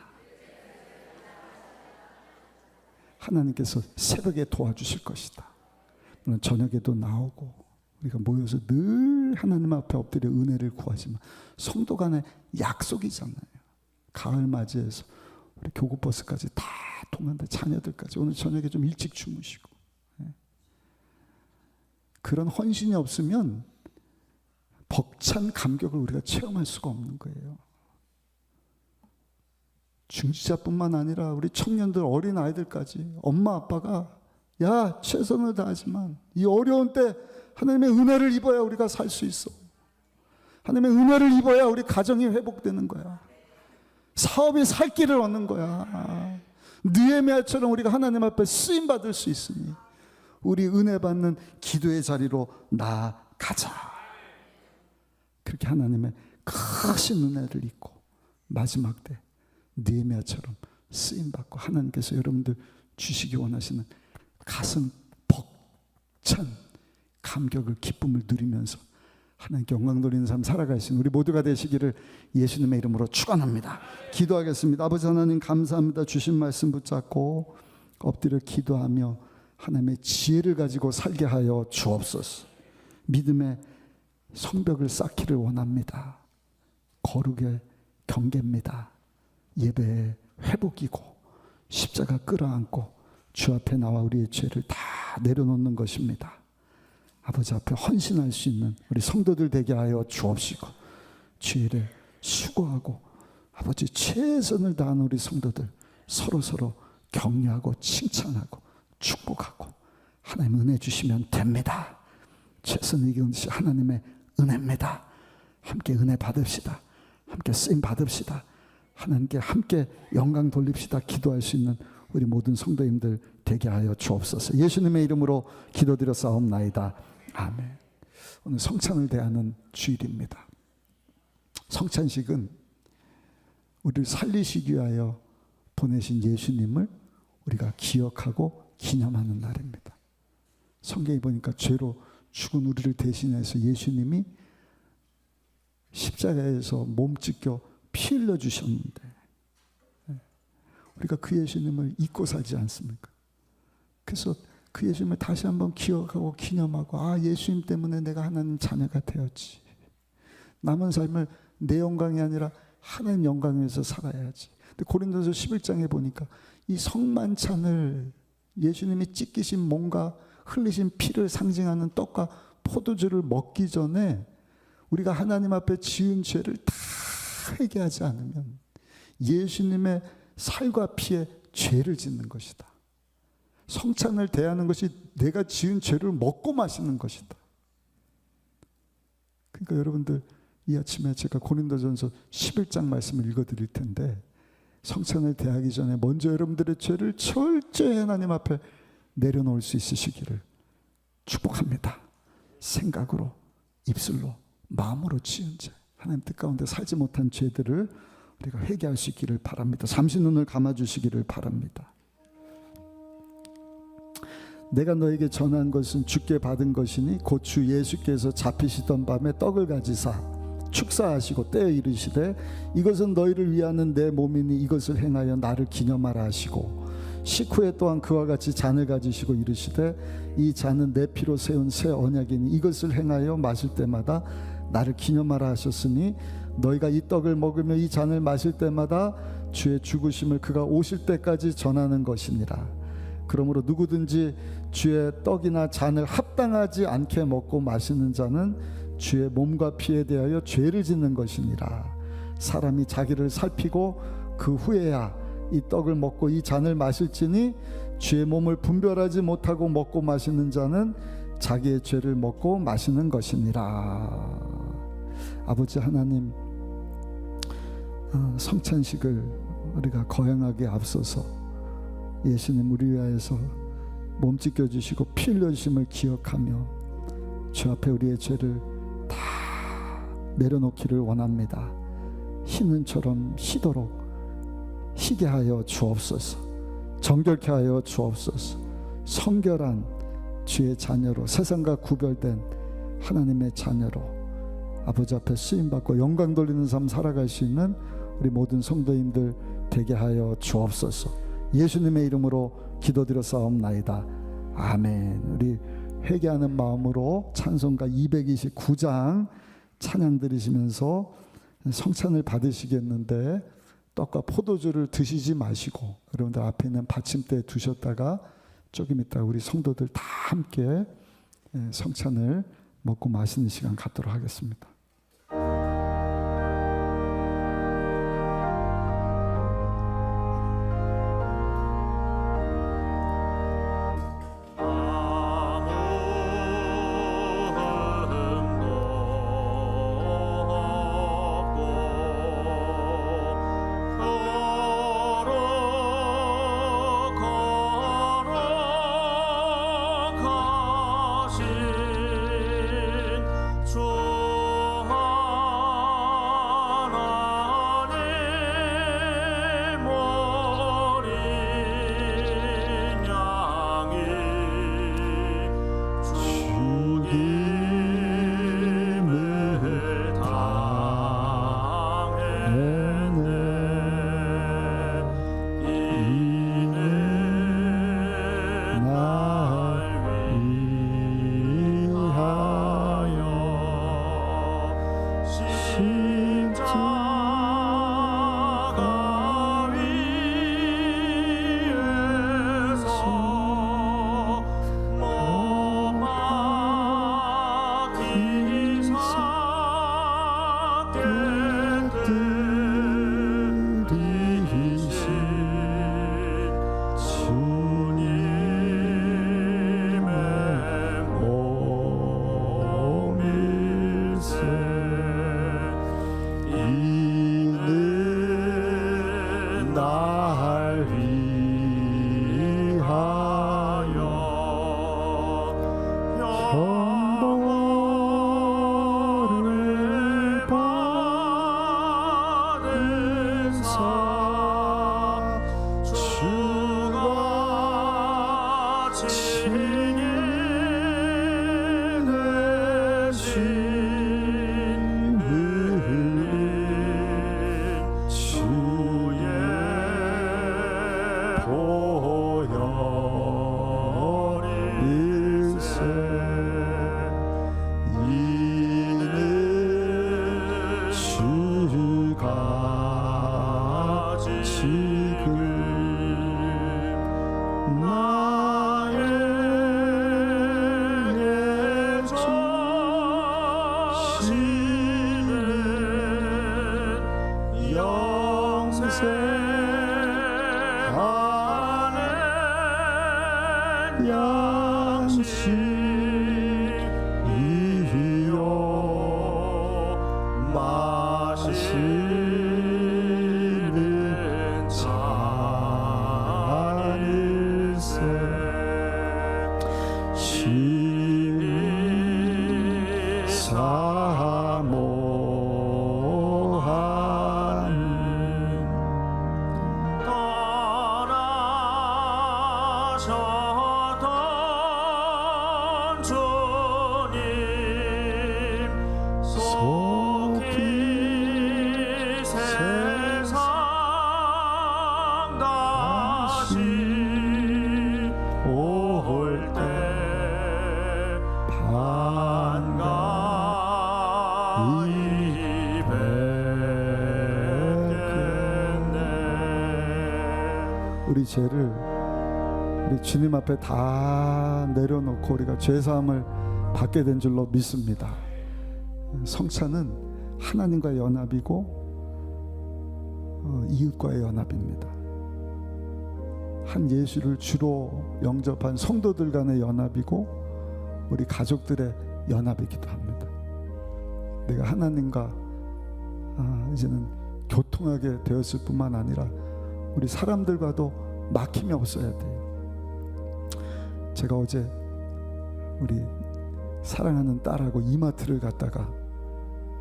하나님께서 새벽에 도와주실 것이다. 물론 저녁에도 나오고 우리가 모여서 늘 하나님 앞에 엎드려 은혜를 구하지만 성도 간의 약속이잖아요. 가을 맞이해서 우리 교구버스까지 다 통한다. 자녀들까지 오늘 저녁에 좀 일찍 주무시고, 그런 헌신이 없으면 벅찬 감격을 우리가 체험할 수가 없는 거예요. 중지자뿐만 아니라 우리 청년들, 어린 아이들까지 엄마 아빠가 야 최선을 다하지만 이 어려운 때 하나님의 은혜를 입어야 우리가 살 수 있어. 하나님의 은혜를 입어야 우리 가정이 회복되는 거야. 사업이 살 길을 얻는 거야. 느헤미야처럼 우리가 하나님 앞에 쓰임 받을 수 있으니 우리 은혜 받는 기도의 자리로 나아가자. 그렇게 하나님의 크신 은혜를 입고 마지막 때 느헤미야처럼 쓰임 받고 하나님께서 여러분들 주시기 원하시는 가슴 벅찬 감격을, 기쁨을 누리면서 하나님께 영광 돌리는 삶 살아갈 수 있는 우리 모두가 되시기를 예수님의 이름으로 축원합니다. 기도하겠습니다. 아버지 하나님 감사합니다. 주신 말씀 붙잡고 엎드려 기도하며 하나님의 지혜를 가지고 살게 하여 주옵소서. 믿음의 성벽을 쌓기를 원합니다. 거룩의 경계입니다. 예배의 회복이고 십자가 끌어안고 주 앞에 나와 우리의 죄를 다 내려놓는 것입니다. 아버지 앞에 헌신할 수 있는 우리 성도들 되게 하여 주옵시고, 주일에 수고하고 아버지 최선을 다하는 우리 성도들 서로 격려하고 칭찬하고 축복하고 하나님 은혜 주시면 됩니다. 최선을 이기는 것이 하나님의 은혜입니다. 함께 은혜 받읍시다. 함께 쓰임 받읍시다. 하나님께 함께 영광 돌립시다. 기도할 수 있는 우리 모든 성도님들 되게 하여 주옵소서. 예수님의 이름으로 기도드렸사옵나이다. 아멘. 오늘 성찬을 대하는 주일입니다. 성찬식은 우리를 살리시기 위하여 보내신 예수님을 우리가 기억하고 기념하는 날입니다. 성경에 보니까 죄로 죽은 우리를 대신해서 예수님이 십자가에서 몸 찢겨 피 흘려 주셨는데 우리가 그 예수님을 잊고 살지 않습니까? 그래서 그 예수님을 다시 한번 기억하고 기념하고, 아 예수님 때문에 내가 하나님 자녀가 되었지. 남은 삶을 내 영광이 아니라 하나님 영광에서 살아야지. 근데 고린도서 11장에 보니까 이 성만찬을 예수님이 찢기신 몸과 흘리신 피를 상징하는 떡과 포도주를 먹기 전에 우리가 하나님 앞에 지은 죄를 다 회개하지 않으면 예수님의 살과 피에 죄를 짓는 것이다. 성찬을 대하는 것이 내가 지은 죄를 먹고 마시는 것이다. 그러니까 여러분들 이 아침에 제가 고린도전서 11장 말씀을 읽어드릴 텐데 성찬을 대하기 전에 먼저 여러분들의 죄를 철저히 하나님 앞에 내려놓을 수 있으시기를 축복합니다. 생각으로, 입술로, 마음으로 지은 죄, 하나님 뜻 가운데 살지 못한 죄들을 우리가 회개할 수 있기를 바랍니다. 잠시 눈을 감아주시기를 바랍니다. 내가 너에게 전한 것은 주께 받은 것이니 곧 주 예수께서 잡히시던 밤에 떡을 가지사 축사하시고 떼어 이르시되 이것은 너희를 위하는 내 몸이니 이것을 행하여 나를 기념하라 하시고 식후에 또한 그와 같이 잔을 가지시고 이르시되 이 잔은 내 피로 세운 새 언약이니 이것을 행하여 마실 때마다 나를 기념하라 하셨으니 너희가 이 떡을 먹으며 이 잔을 마실 때마다 주의 죽으심을 그가 오실 때까지 전하는 것이니라. 그러므로 누구든지 주의 떡이나 잔을 합당하지 않게 먹고 마시는 자는 주의 몸과 피에 대하여 죄를 짓는 것이니라. 사람이 자기를 살피고 그 후에야 이 떡을 먹고 이 잔을 마실지니 주의 몸을 분별하지 못하고 먹고 마시는 자는 자기의 죄를 먹고 마시는 것이니라. 아버지 하나님, 성찬식을 우리가 거행하기에 앞서서 예수님 우리 위하여서 몸 찢겨주시고 피 흘려주심을 기억하며 주 앞에 우리의 죄를 다 내려놓기를 원합니다. 희는처럼 희도록 희게 하여 주옵소서. 정결케 하여 주옵소서. 성결한 주의 자녀로, 세상과 구별된 하나님의 자녀로 아버지 앞에 쓰임받고 영광 돌리는 삶 살아갈 수 있는 우리 모든 성도님들 되게 하여 주옵소서. 예수님의 이름으로 기도드렸사옵나이다. 아멘. 우리 회개하는 마음으로 찬송가 229장 찬양 드리시면서 성찬을 받으시겠는데 떡과 포도주를 드시지 마시고 여러분들 앞에 있는 받침대에 두셨다가 조금 있다가 우리 성도들 다 함께 성찬을 먹고 마시는 시간 갖도록 하겠습니다. 걸어가신 주 떠나셨던 주님 속히 세상 다시 올 때 반가이 뵙겠네. 우리 죄를 우리 주님 앞에 다 내려놓고 우리가 죄사함을 받게 된 줄로 믿습니다. 성찬은 하나님과의 연합이고 이웃과의 연합입니다. 한 예수를 주로 영접한 성도들 간의 연합이고 우리 가족들의 연합이기도 합니다. 내가 하나님과 이제는 교통하게 되었을 뿐만 아니라 우리 사람들과도 막힘이 없어야 돼요. 제가 어제 우리 사랑하는 딸하고 이마트를 갔다가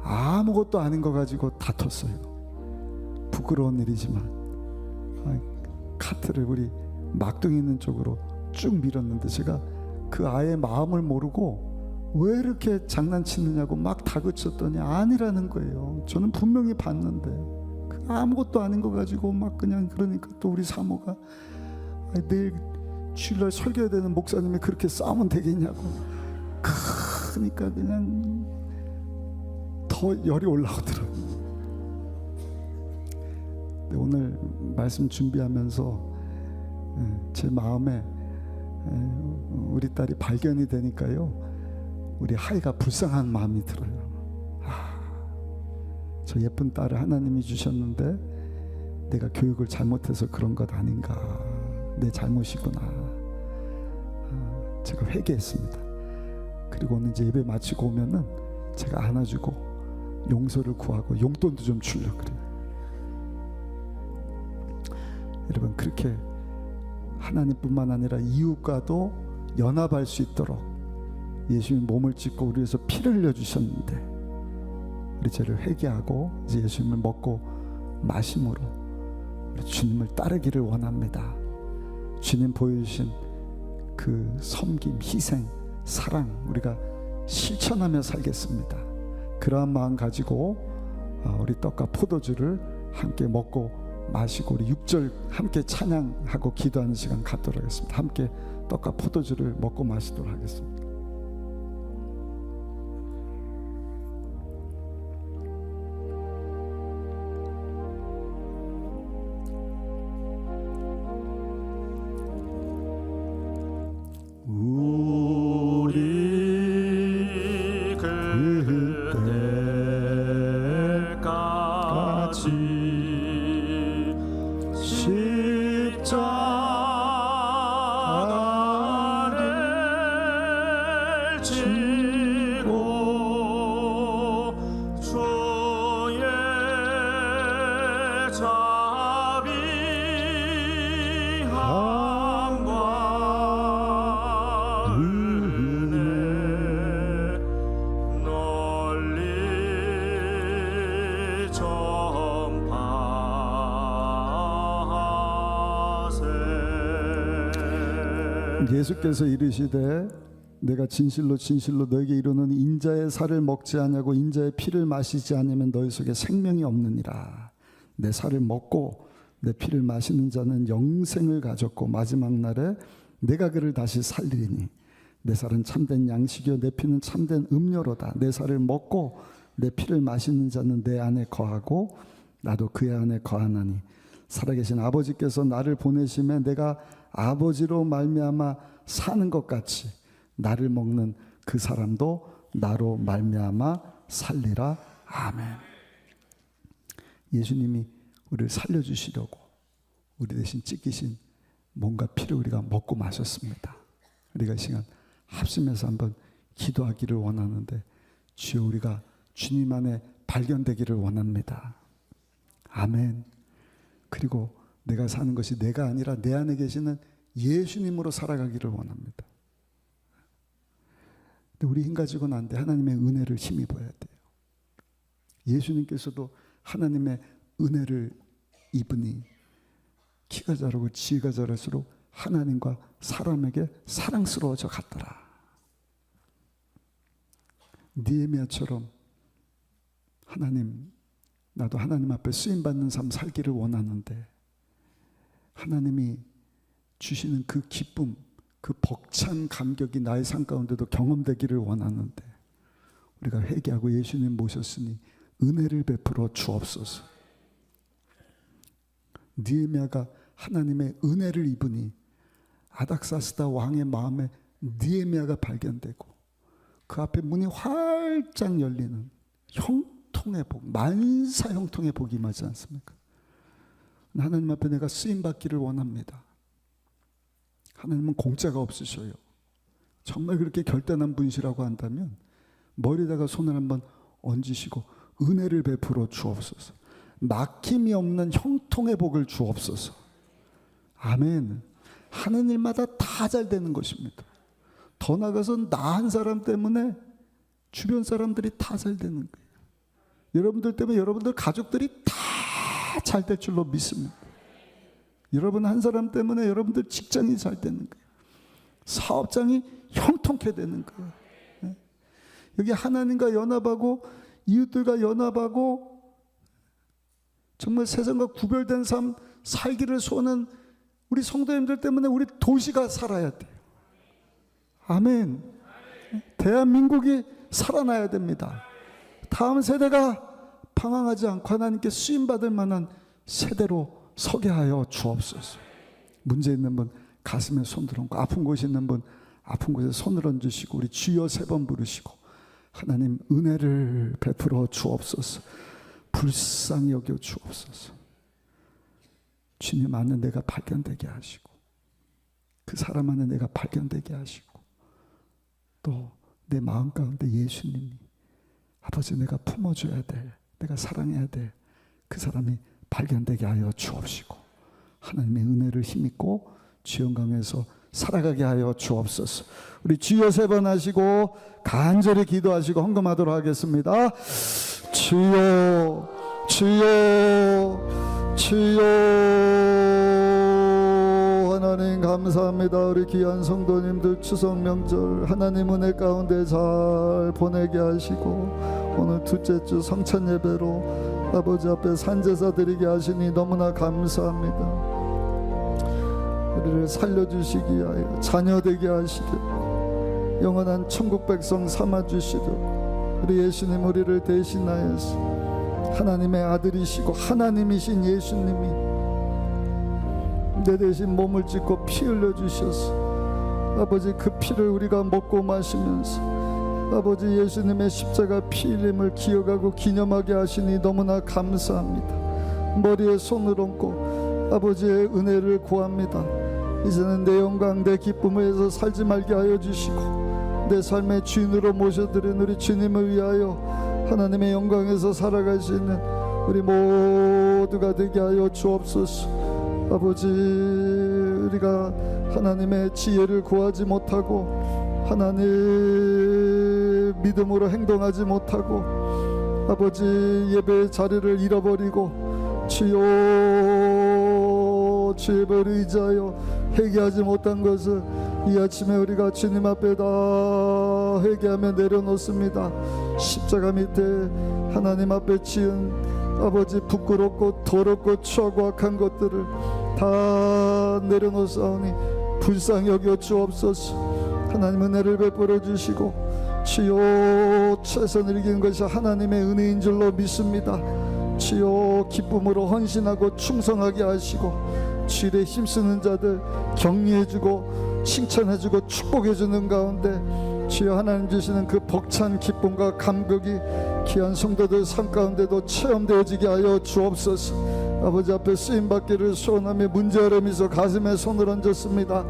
아무것도 아닌 거 가지고 다퉜어요. 부끄러운 일이지만 카트를 우리 막둥이 있는 쪽으로 쭉 밀었는데 제가 그 아이의 마음을 모르고 왜 이렇게 장난치느냐고 막 다그쳤더니 아니라는 거예요. 저는 분명히 봤는데 아무것도 아닌 거 가지고 막 그냥 그러니까 또 우리 사모가 내일 주일날 설교해야 되는 목사님이 그렇게 싸우면 되겠냐고. 그러니까 그냥 더 열이 올라오더라고요. 오늘 말씀 준비하면서 제 마음에 우리 딸이 발견이 되니까요, 우리 하이가 불쌍한 마음이 들어요. 저 예쁜 딸을 하나님이 주셨는데 내가 교육을 잘못해서 그런 것 아닌가, 내 잘못이구나. 제가 회개했습니다. 그리고 오늘 이제 예배 마치고 오면은 제가 안아주고 용서를 구하고 용돈도 좀 주려고 그래요. 여러분, 그렇게 하나님뿐만 아니라 이웃과도 연합할 수 있도록 예수님 몸을 찢고 우리 위해서 피를 흘려주셨는데, 우리 죄를 회개하고 이제 예수님을 먹고 마심으로 우리 주님을 따르기를 원합니다. 주님 보여주신 그 섬김, 희생, 사랑 우리가 실천하며 살겠습니다. 그러한 마음 가지고 우리 떡과 포도주를 함께 먹고 마시고 우리 6절 함께 찬양하고 기도하는 시간 갖도록 하겠습니다. 함께 떡과 포도주를 먹고 마시도록 하겠습니다. 우리 그때까지 십자가를 지고 주의 자비함과 은혜 널리 전파하세. 예수께서 이르시되 내가 진실로 진실로 너에게 이르노니 인자의 살을 먹지 아니하고 인자의 피를 마시지 않으면 너희 속에 생명이 없느니라. 내 살을 먹고 내 피를 마시는 자는 영생을 가졌고 마지막 날에 내가 그를 다시 살리리니 내 살은 참된 양식이요 내 피는 참된 음료로다. 내 살을 먹고 내 피를 마시는 자는 내 안에 거하고 나도 그의 안에 거하나니 살아계신 아버지께서 나를 보내심에 내가 아버지로 말미암아 사는 것 같이 나를 먹는 그 사람도 나로 말미암아 살리라. 아멘. 예수님이 우리를 살려주시려고 우리 대신 찢기신 몸과 피를 우리가 먹고 마셨습니다. 우리가 이 시간 합심해서 한번 기도하기를 원하는데, 주여 우리가 주님 안에 발견되기를 원합니다. 아멘. 그리고 내가 사는 것이 내가 아니라 내 안에 계시는 예수님으로 살아가기를 원합니다. 근데 우리 힘 가지고는 안 돼. 하나님의 은혜를 힘입어야 돼요. 예수님께서도 하나님의 은혜를 입으니 키가 자라고 지혜가 자랄수록 하나님과 사람에게 사랑스러워져 갔더라. 느헤미야처럼 하나님, 나도 하나님 앞에 쓰임받는 삶 살기를 원하는데 하나님이 주시는 그 기쁨, 그 벅찬 감격이 나의 삶 가운데도 경험되기를 원하는데 우리가 회개하고 예수님 모셨으니 은혜를 베풀어 주옵소서. 느헤미야가 하나님의 은혜를 입으니 아닥사스다 왕의 마음에 느헤미야가 발견되고 그 앞에 문이 활짝 열리는 형통의 복, 만사 형통의 복이 임하지 않습니까? 하나님 앞에 내가 쓰임받기를 원합니다. 하나님은 공짜가 없으셔요. 정말 그렇게 결단한 분이시라고 한다면 머리에다가 손을 한번 얹으시고 은혜를 베풀어 주옵소서. 막힘이 없는 형통의 복을 주옵소서. 아멘. 하는 일마다 다 잘 되는 것입니다. 더 나아가서 나 한 사람 때문에 주변 사람들이 다 잘 되는 거예요. 여러분들 때문에 여러분들 가족들이 다 잘 될 줄로 믿습니다. 여러분 한 사람 때문에 여러분들 직장이 잘 되는 거예요. 사업장이 형통케 되는 거예요. 여기 하나님과 연합하고 이웃들과 연합하고 정말 세상과 구별된 삶 살기를 소원하는 우리 성도님들 때문에 우리 도시가 살아야 돼요. 아멘. 대한민국이 살아나야 됩니다. 다음 세대가 방황하지 않고 하나님께 쓰임받을 만한 세대로 서게 하여 주옵소서. 문제 있는 분 가슴에 손 들어놓고 아픈 곳이 있는 분 아픈 곳에 손을 얹으시고 우리 주여 3번 부르시고 하나님 은혜를 베풀어 주옵소서. 불쌍히 여겨 주옵소서. 주님 안에 내가 발견되게 하시고 그 사람 안에 내가 발견되게 하시고 또 내 마음 가운데 예수님이 아버지 내가 품어줘야 돼, 내가 사랑해야 돼, 그 사람이 발견되게 하여 주옵시고 하나님의 은혜를 힘입고 주 영광에서 살아가게 하여 주옵소서. 우리 주여 3번 하시고 간절히 기도하시고 헌금하도록 하겠습니다. 주여 주여 주여. 하나님 감사합니다. 우리 귀한 성도님들 추석 명절 하나님 은혜 가운데 잘 보내게 하시고 오늘 둘째 주 성찬 예배로 아버지 앞에 산제사 드리게 하시니 너무나 감사합니다. 우리를 살려주시기 위하여 자녀 되게 하시되 영원한 천국 백성 삼아주시도록 우리 예수님 우리를 대신하여서 하나님의 아들이시고 하나님이신 예수님이 내 대신 몸을 찢고 피 흘려주셔서 아버지 그 피를 우리가 먹고 마시면서 아버지 예수님의 십자가 피 흘림을 기억하고 기념하게 하시니 너무나 감사합니다. 머리에 손을 얹고 아버지의 은혜를 구합니다. 이제는 내 영광 내 기쁨을 위해서 살지 말게 하여 주시고 내 삶의 주인으로 모셔드린 우리 주님을 위하여 하나님의 영광에서 살아갈 수 있는 우리 모두가 되게 하여 주옵소서. 아버지 우리가 하나님의 지혜를 구하지 못하고 하나님 믿음으로 행동하지 못하고 아버지 예배의 자리를 잃어버리고 주여 주의 벌을 의지하여 회개하지 못한 것을 이 아침에 우리가 주님 앞에 다 회개하며 내려놓습니다. 십자가 밑에 하나님 앞에 지은 아버지 부끄럽고 더럽고 추하고 악한 것들을 다 내려놓사오니 불쌍히 여겨 주옵소서. 하나님 은혜를 베풀어 주시고 주여 최선을 이기는 것이 하나님의 은혜인 줄로 믿습니다. 주여 기쁨으로 헌신하고 충성하게 하시고 주일에 힘쓰는 자들 격려해주고 칭찬해주고 축복해주는 가운데 주여 하나님 주시는 그 벅찬 기쁨과 감격이 귀한 성도들 삶 가운데도 체험되어지게 하여 주옵소서. 아버지 앞에 쓰임받기를 소원하며 문제 아뢰면서 가슴에 손을 얹었습니다.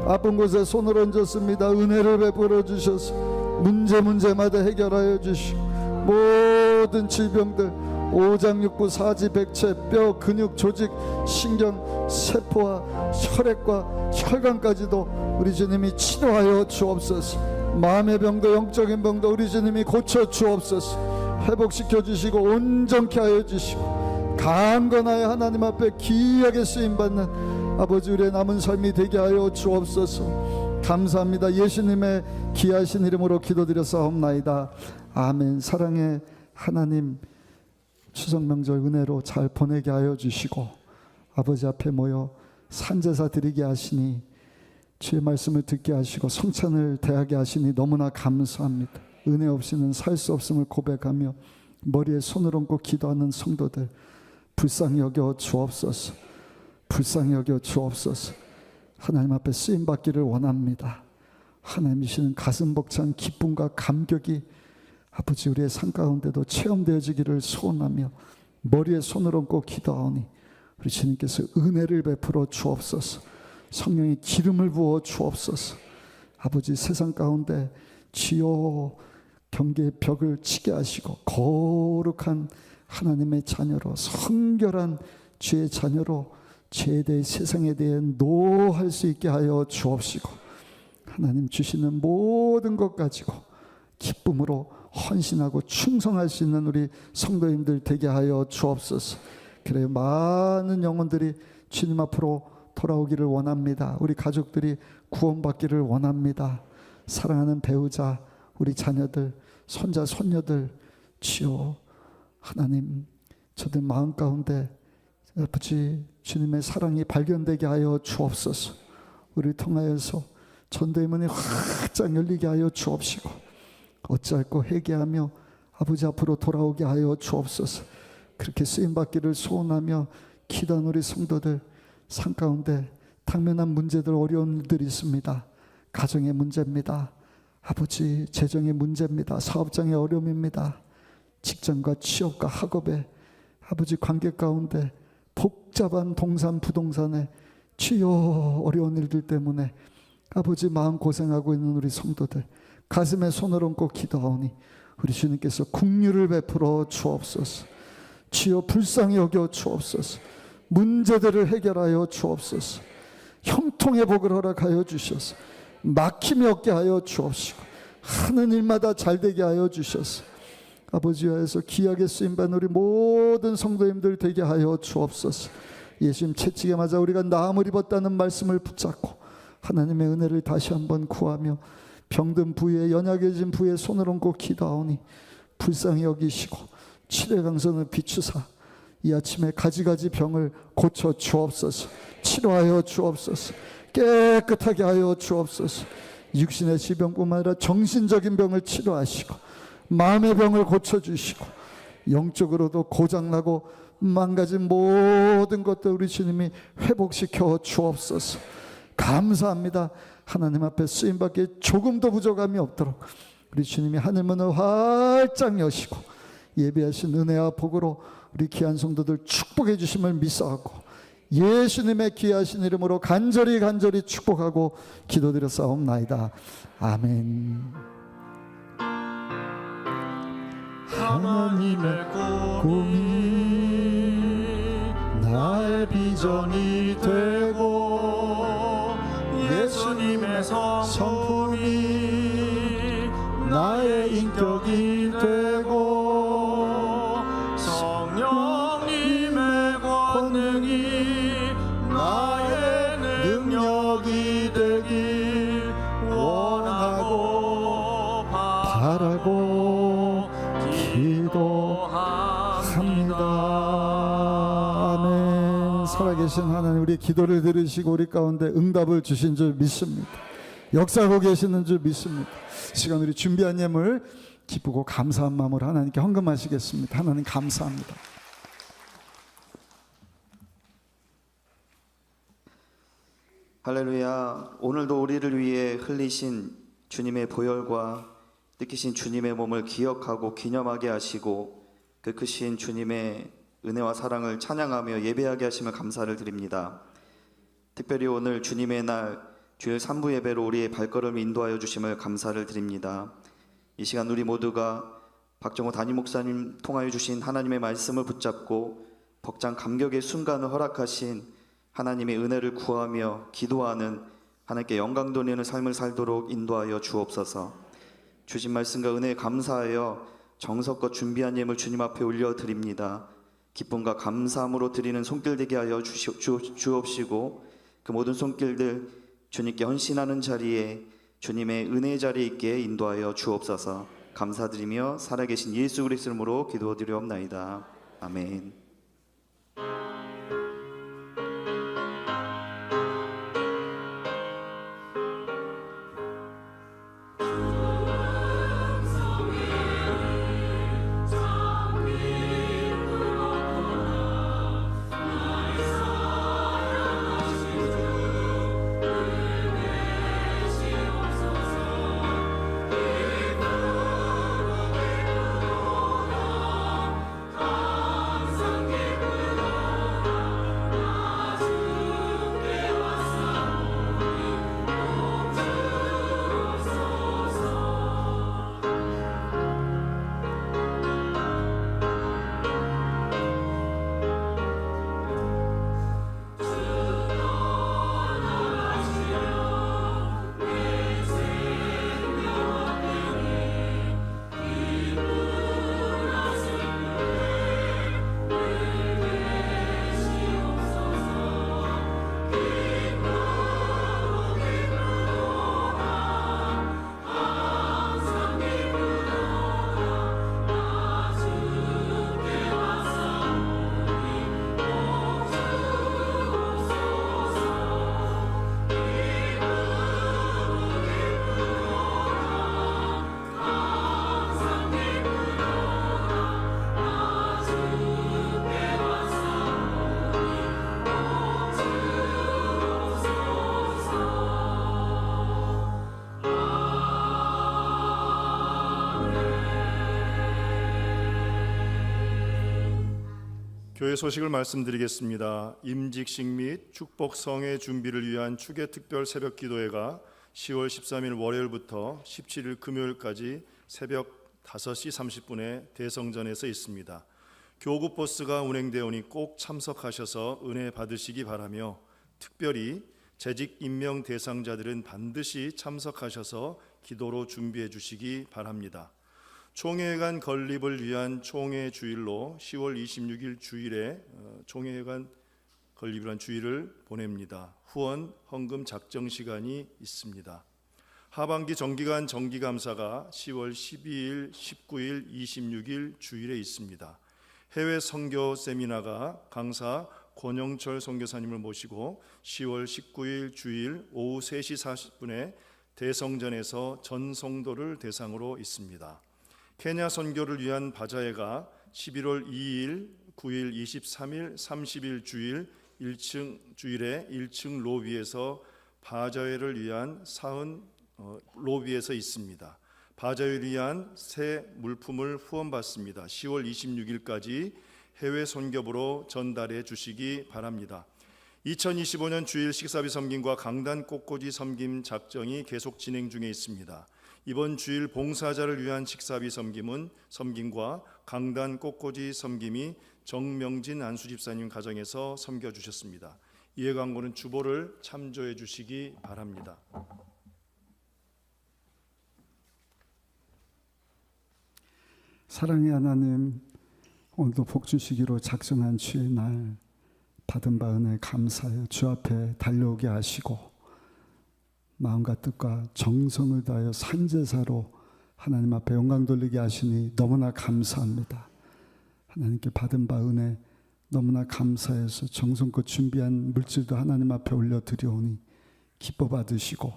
아픈 곳에 손을 얹었습니다. 은혜를 베풀어 주셔서 문제마다 해결하여 주시고 모든 질병들 오장육부 사지백체 뼈 근육 조직 신경 세포와 혈액과 혈관까지도 우리 주님이 치료하여 주옵소서. 마음의 병도 영적인 병도 우리 주님이 고쳐 주옵소서. 회복시켜 주시고 온전케 하여 주시고 강건하여 하나님 앞에 귀하게 쓰임받는 아버지 우리의 남은 삶이 되게 하여 주옵소서. 감사합니다. 예수님의 귀하신 이름으로 기도드렸사옵나이다. 아멘. 사랑의 하나님, 추석 명절 은혜로 잘 보내게 하여 주시고 아버지 앞에 모여 산제사 드리게 하시니 주의 말씀을 듣게 하시고 성찬을 대하게 하시니 너무나 감사합니다. 은혜 없이는 살 수 없음을 고백하며 머리에 손을 얹고 기도하는 성도들 불쌍히 여겨 주옵소서. 불쌍히 여겨 주옵소서. 하나님 앞에 쓰임받기를 원합니다. 하나님 주시는 가슴 벅찬 기쁨과 감격이 아버지 우리의 삶 가운데도 체험되어지기를 소원하며 머리에 손을 얹고 기도하오니 우리 주님께서 은혜를 베풀어 주옵소서. 성령의 기름을 부어 주옵소서. 아버지 세상 가운데 주여 경계의 벽을 치게 하시고 거룩한 하나님의 자녀로 성결한 주의 자녀로 죄에 대해 세상에 대해 노할 수 있게 하여 주옵시고 하나님 주시는 모든 것 가지고 기쁨으로 헌신하고 충성할 수 있는 우리 성도님들 되게 하여 주옵소서. 그래요. 많은 영혼들이 주님 앞으로 돌아오기를 원합니다. 우리 가족들이 구원받기를 원합니다. 사랑하는 배우자, 우리 자녀들, 손자, 손녀들 주여 하나님 저들 마음 가운데 아버지 주님의 사랑이 발견되게 하여 주옵소서. 우리를 통하여서 전도의 문이 활짝 열리게 하여 주옵시고 어찌할꼬 회개하며 아버지 앞으로 돌아오게 하여 주옵소서. 그렇게 쓰임받기를 소원하며 기도한 우리 성도들 삶 가운데 당면한 문제들 어려운 일들이 있습니다. 가정의 문제입니다. 아버지 재정의 문제입니다. 사업장의 어려움입니다. 직장과 취업과 학업에 아버지 관계 가운데 복잡한 동산 부동산에 주여 어려운 일들 때문에 아버지 마음 고생하고 있는 우리 성도들 가슴에 손을 얹고 기도하오니 우리 주님께서 긍휼을 베풀어 주옵소서. 주여 불쌍히 여겨 주옵소서. 문제들을 해결하여 주옵소서. 형통의 복을 허락하여 주셔서 막힘이 없게 하여 주옵시고 하는 일마다 잘되게 하여 주셔서 아버지와에서 귀하게 쓰임받는 우리 모든 성도님들 되게 하여 주옵소서. 예수님 채찍에 맞아 우리가 나음을 입었다는 말씀을 붙잡고 하나님의 은혜를 다시 한번 구하며 병든 부위에 연약해진 부위에 손을 얹고 기도하오니 불쌍히 여기시고 치료의 강선을 비추사 이 아침에 가지가지 병을 고쳐 주옵소서. 치료하여 주옵소서. 깨끗하게 하여 주옵소서. 육신의 질병뿐만 아니라 정신적인 병을 치료하시고 마음의 병을 고쳐주시고 영적으로도 고장나고 망가진 모든 것들 우리 주님이 회복시켜 주옵소서. 감사합니다. 하나님 앞에 쓰임받기에 조금도 부족함이 없도록 우리 주님이 하늘문을 활짝 여시고 예비하신 은혜와 복으로 우리 귀한 성도들 축복해 주심을 믿사오고 예수님의 귀하신 이름으로 간절히 축복하고 기도드렸사옵나이다. 아멘. 하나님의 꿈이 나의 비전이 되고 예수님의 성품이 나의 인격이 되고 성령님의 권능이 나의 능력이 되길 원하고 바라고 기도합니다. 아멘. 살아계신 하나님 우리 기도를 들으시고 우리 가운데 응답을 주신 줄 믿습니다. 역사하고 계시는 줄 믿습니다. 시간 우리 준비한 예물 기쁘고 감사한 마음으로 하나님께 헌금하시겠습니다. 하나님 감사합니다. 할렐루야. 오늘도 우리를 위해 흘리신 주님의 보혈과 느끼신 주님의 몸을 기억하고 기념하게 하시고 그 크신 주님의 은혜와 사랑을 찬양하며 예배하게 하심을 감사를 드립니다. 특별히 오늘 주님의 날 주일 3부 예배로 우리의 발걸음을 인도하여 주심을 감사를 드립니다. 이 시간 우리 모두가 박정호 담임 목사님 통하여 주신 하나님의 말씀을 붙잡고 벅찬 감격의 순간을 허락하신 하나님의 은혜를 구하며 기도하는 하나님께 영광 돌리는 삶을 살도록 인도하여 주옵소서. 주신 말씀과 은혜에 감사하여 정성껏 준비한 예물 주님 앞에 올려드립니다. 기쁨과 감사함으로 드리는 손길 되게 하여 주옵시고 그 모든 손길들 주님께 헌신하는 자리에 주님의 은혜의 자리에 있게 인도하여 주옵소서. 감사드리며 살아계신 예수 그리스도 이름으로 기도드리옵나이다. 아멘. 교회 소식을 말씀드리겠습니다. 임직식 및 축복성의 준비를 위한 추계 특별 새벽 기도회가 10월 13일 월요일부터 17일 금요일까지 새벽 5시 30분에 대성전에서 있습니다. 교구 버스가 운행되오니 꼭 참석하셔서 은혜 받으시기 바라며 특별히 재직 임명 대상자들은 반드시 참석하셔서 기도로 준비해 주시기 바랍니다. 총회관 건립을 위한 총회 주일로 10월 26일 주일에 총회관 건립을 위한 주일을 보냅니다. 후원 헌금 작정 시간이 있습니다. 하반기 정기간 정기감사가 10월 12일, 19일, 26일 주일에 있습니다. 해외 선교 세미나가 강사 권영철 선교사님을 모시고 10월 19일 주일 오후 3시 40분에 대성전에서 전 성도를 대상으로 있습니다. 케냐 선교를 위한 바자회가 11월 2일, 9일, 23일, 30일 주일 1층 주일에 1층 로비에서 바자회를 위한 로비에서 있습니다. 바자회를 위한 새 물품을 후원받습니다. 10월 26일까지 해외 선교부로 전달해 주시기 바랍니다. 2025년 주일 식사비 섬김과 강단 꽃꽂이 섬김 작정이 계속 진행 중에 있습니다. 이번 주일 봉사자를 위한 식사비 섬김과 강단 꽃꽂이 섬김이 정명진 안수집사님 가정에서 섬겨주셨습니다. 이해 광고는 주보를 참조해 주시기 바랍니다. 사랑의 하나님, 오늘도 복 주시기로 작정한 주의 날 받은 바 은혜 감사하여 주 앞에 달려오게 하시고 마음과 뜻과 정성을 다하여 산제사로 하나님 앞에 영광 돌리게 하시니 너무나 감사합니다. 하나님께 받은 바 은혜 너무나 감사해서 정성껏 준비한 물질도 하나님 앞에 올려드려오니 기뻐 받으시고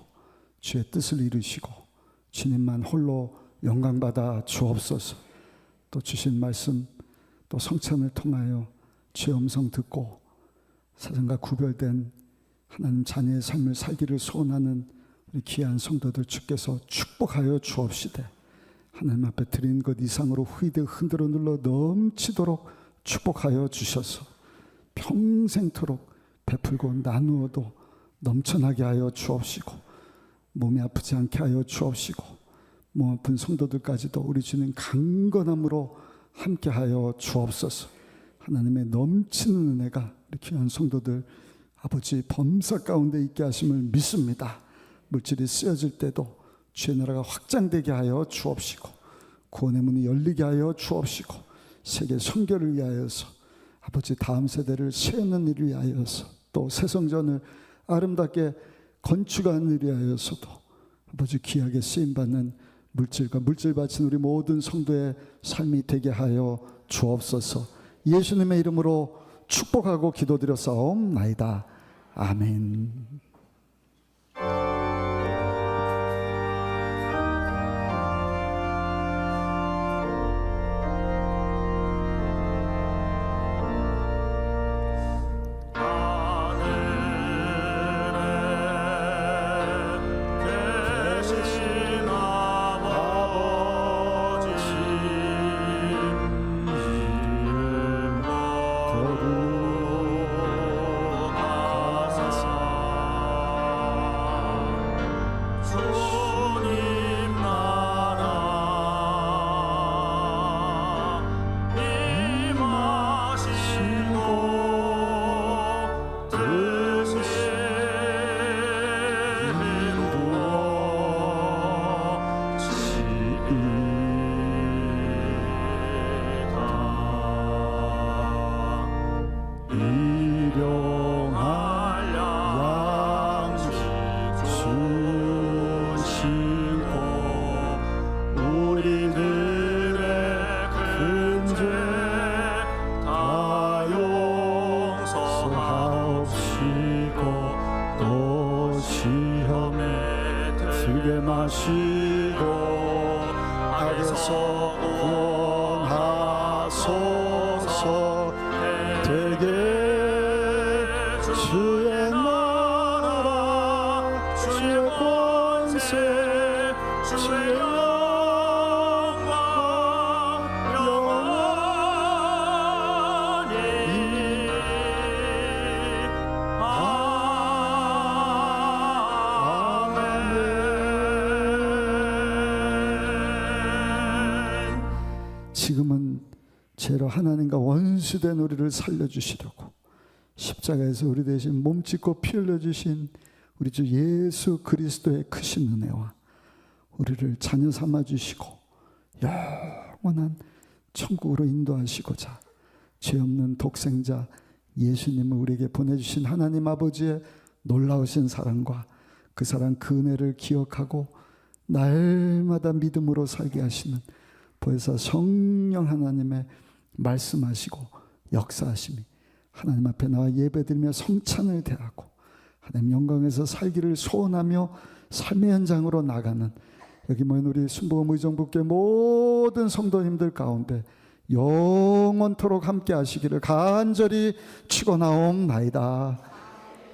주의 뜻을 이루시고 주님만 홀로 영광받아 주옵소서. 또 주신 말씀 또 성찬을 통하여 주의 음성 듣고 사전과 구별된 하나님 자녀의 삶을 살기를 소원하는 우리 귀한 성도들 주께서 축복하여 주옵시되 하나님 앞에 드린 것 이상으로 후이득 흔들어 눌러 넘치도록 축복하여 주셔서 평생토록 베풀고 나누어도 넘쳐나게 하여 주옵시고 몸이 아프지 않게 하여 주옵시고 몸 아픈 성도들까지도 우리 주님 강건함으로 함께하여 주옵소서. 하나님의 넘치는 은혜가 우리 귀한 성도들 아버지 범사 가운데 있게 하심을 믿습니다. 물질이 쓰여질 때도 주의 나라가 확장되게 하여 주옵시고 구원의 문이 열리게 하여 주옵시고 세계 선교를 위하여서 아버지 다음 세대를 세우는 일을 위하여서 또 새성전을 아름답게 건축하는 일을 위하여서도 아버지 귀하게 쓰임받는 물질과 물질 바친 우리 모든 성도의 삶이 되게 하여 주옵소서. 예수님의 이름으로 축복하고 기도드렸사옵나이다. 아멘. 마시고 악에서 구원하소서. 되게 주의 나라 주의 권세 주의 영광 영원히 지금은 죄로 하나님과 원수된 우리를 살려주시려고 십자가에서 우리 대신 몸짓고 피 흘려주신 우리 주 예수 그리스도의 크신 은혜와 우리를 자녀 삼아주시고 영원한 천국으로 인도하시고자 죄 없는 독생자 예수님을 우리에게 보내주신 하나님 아버지의 놀라우신 사랑과 그 사랑 그 은혜를 기억하고 날마다 믿음으로 살게 하시는 보혜사 성령 하나님의 말씀하시고 역사하심이 하나님 앞에 나와 예배드리며 성찬을 대하고 하나님 영광에서 살기를 소원하며 삶의 현장으로 나가는 여기 모인 우리 순복음 의정부교회 모든 성도님들 가운데 영원토록 함께 하시기를 간절히 축원하옵나이다.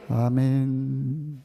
아멘.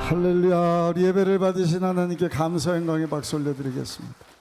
할렐루야. 우리 예배를 받으신 하나님께 감사 영광의 박수 올려드리겠습니다.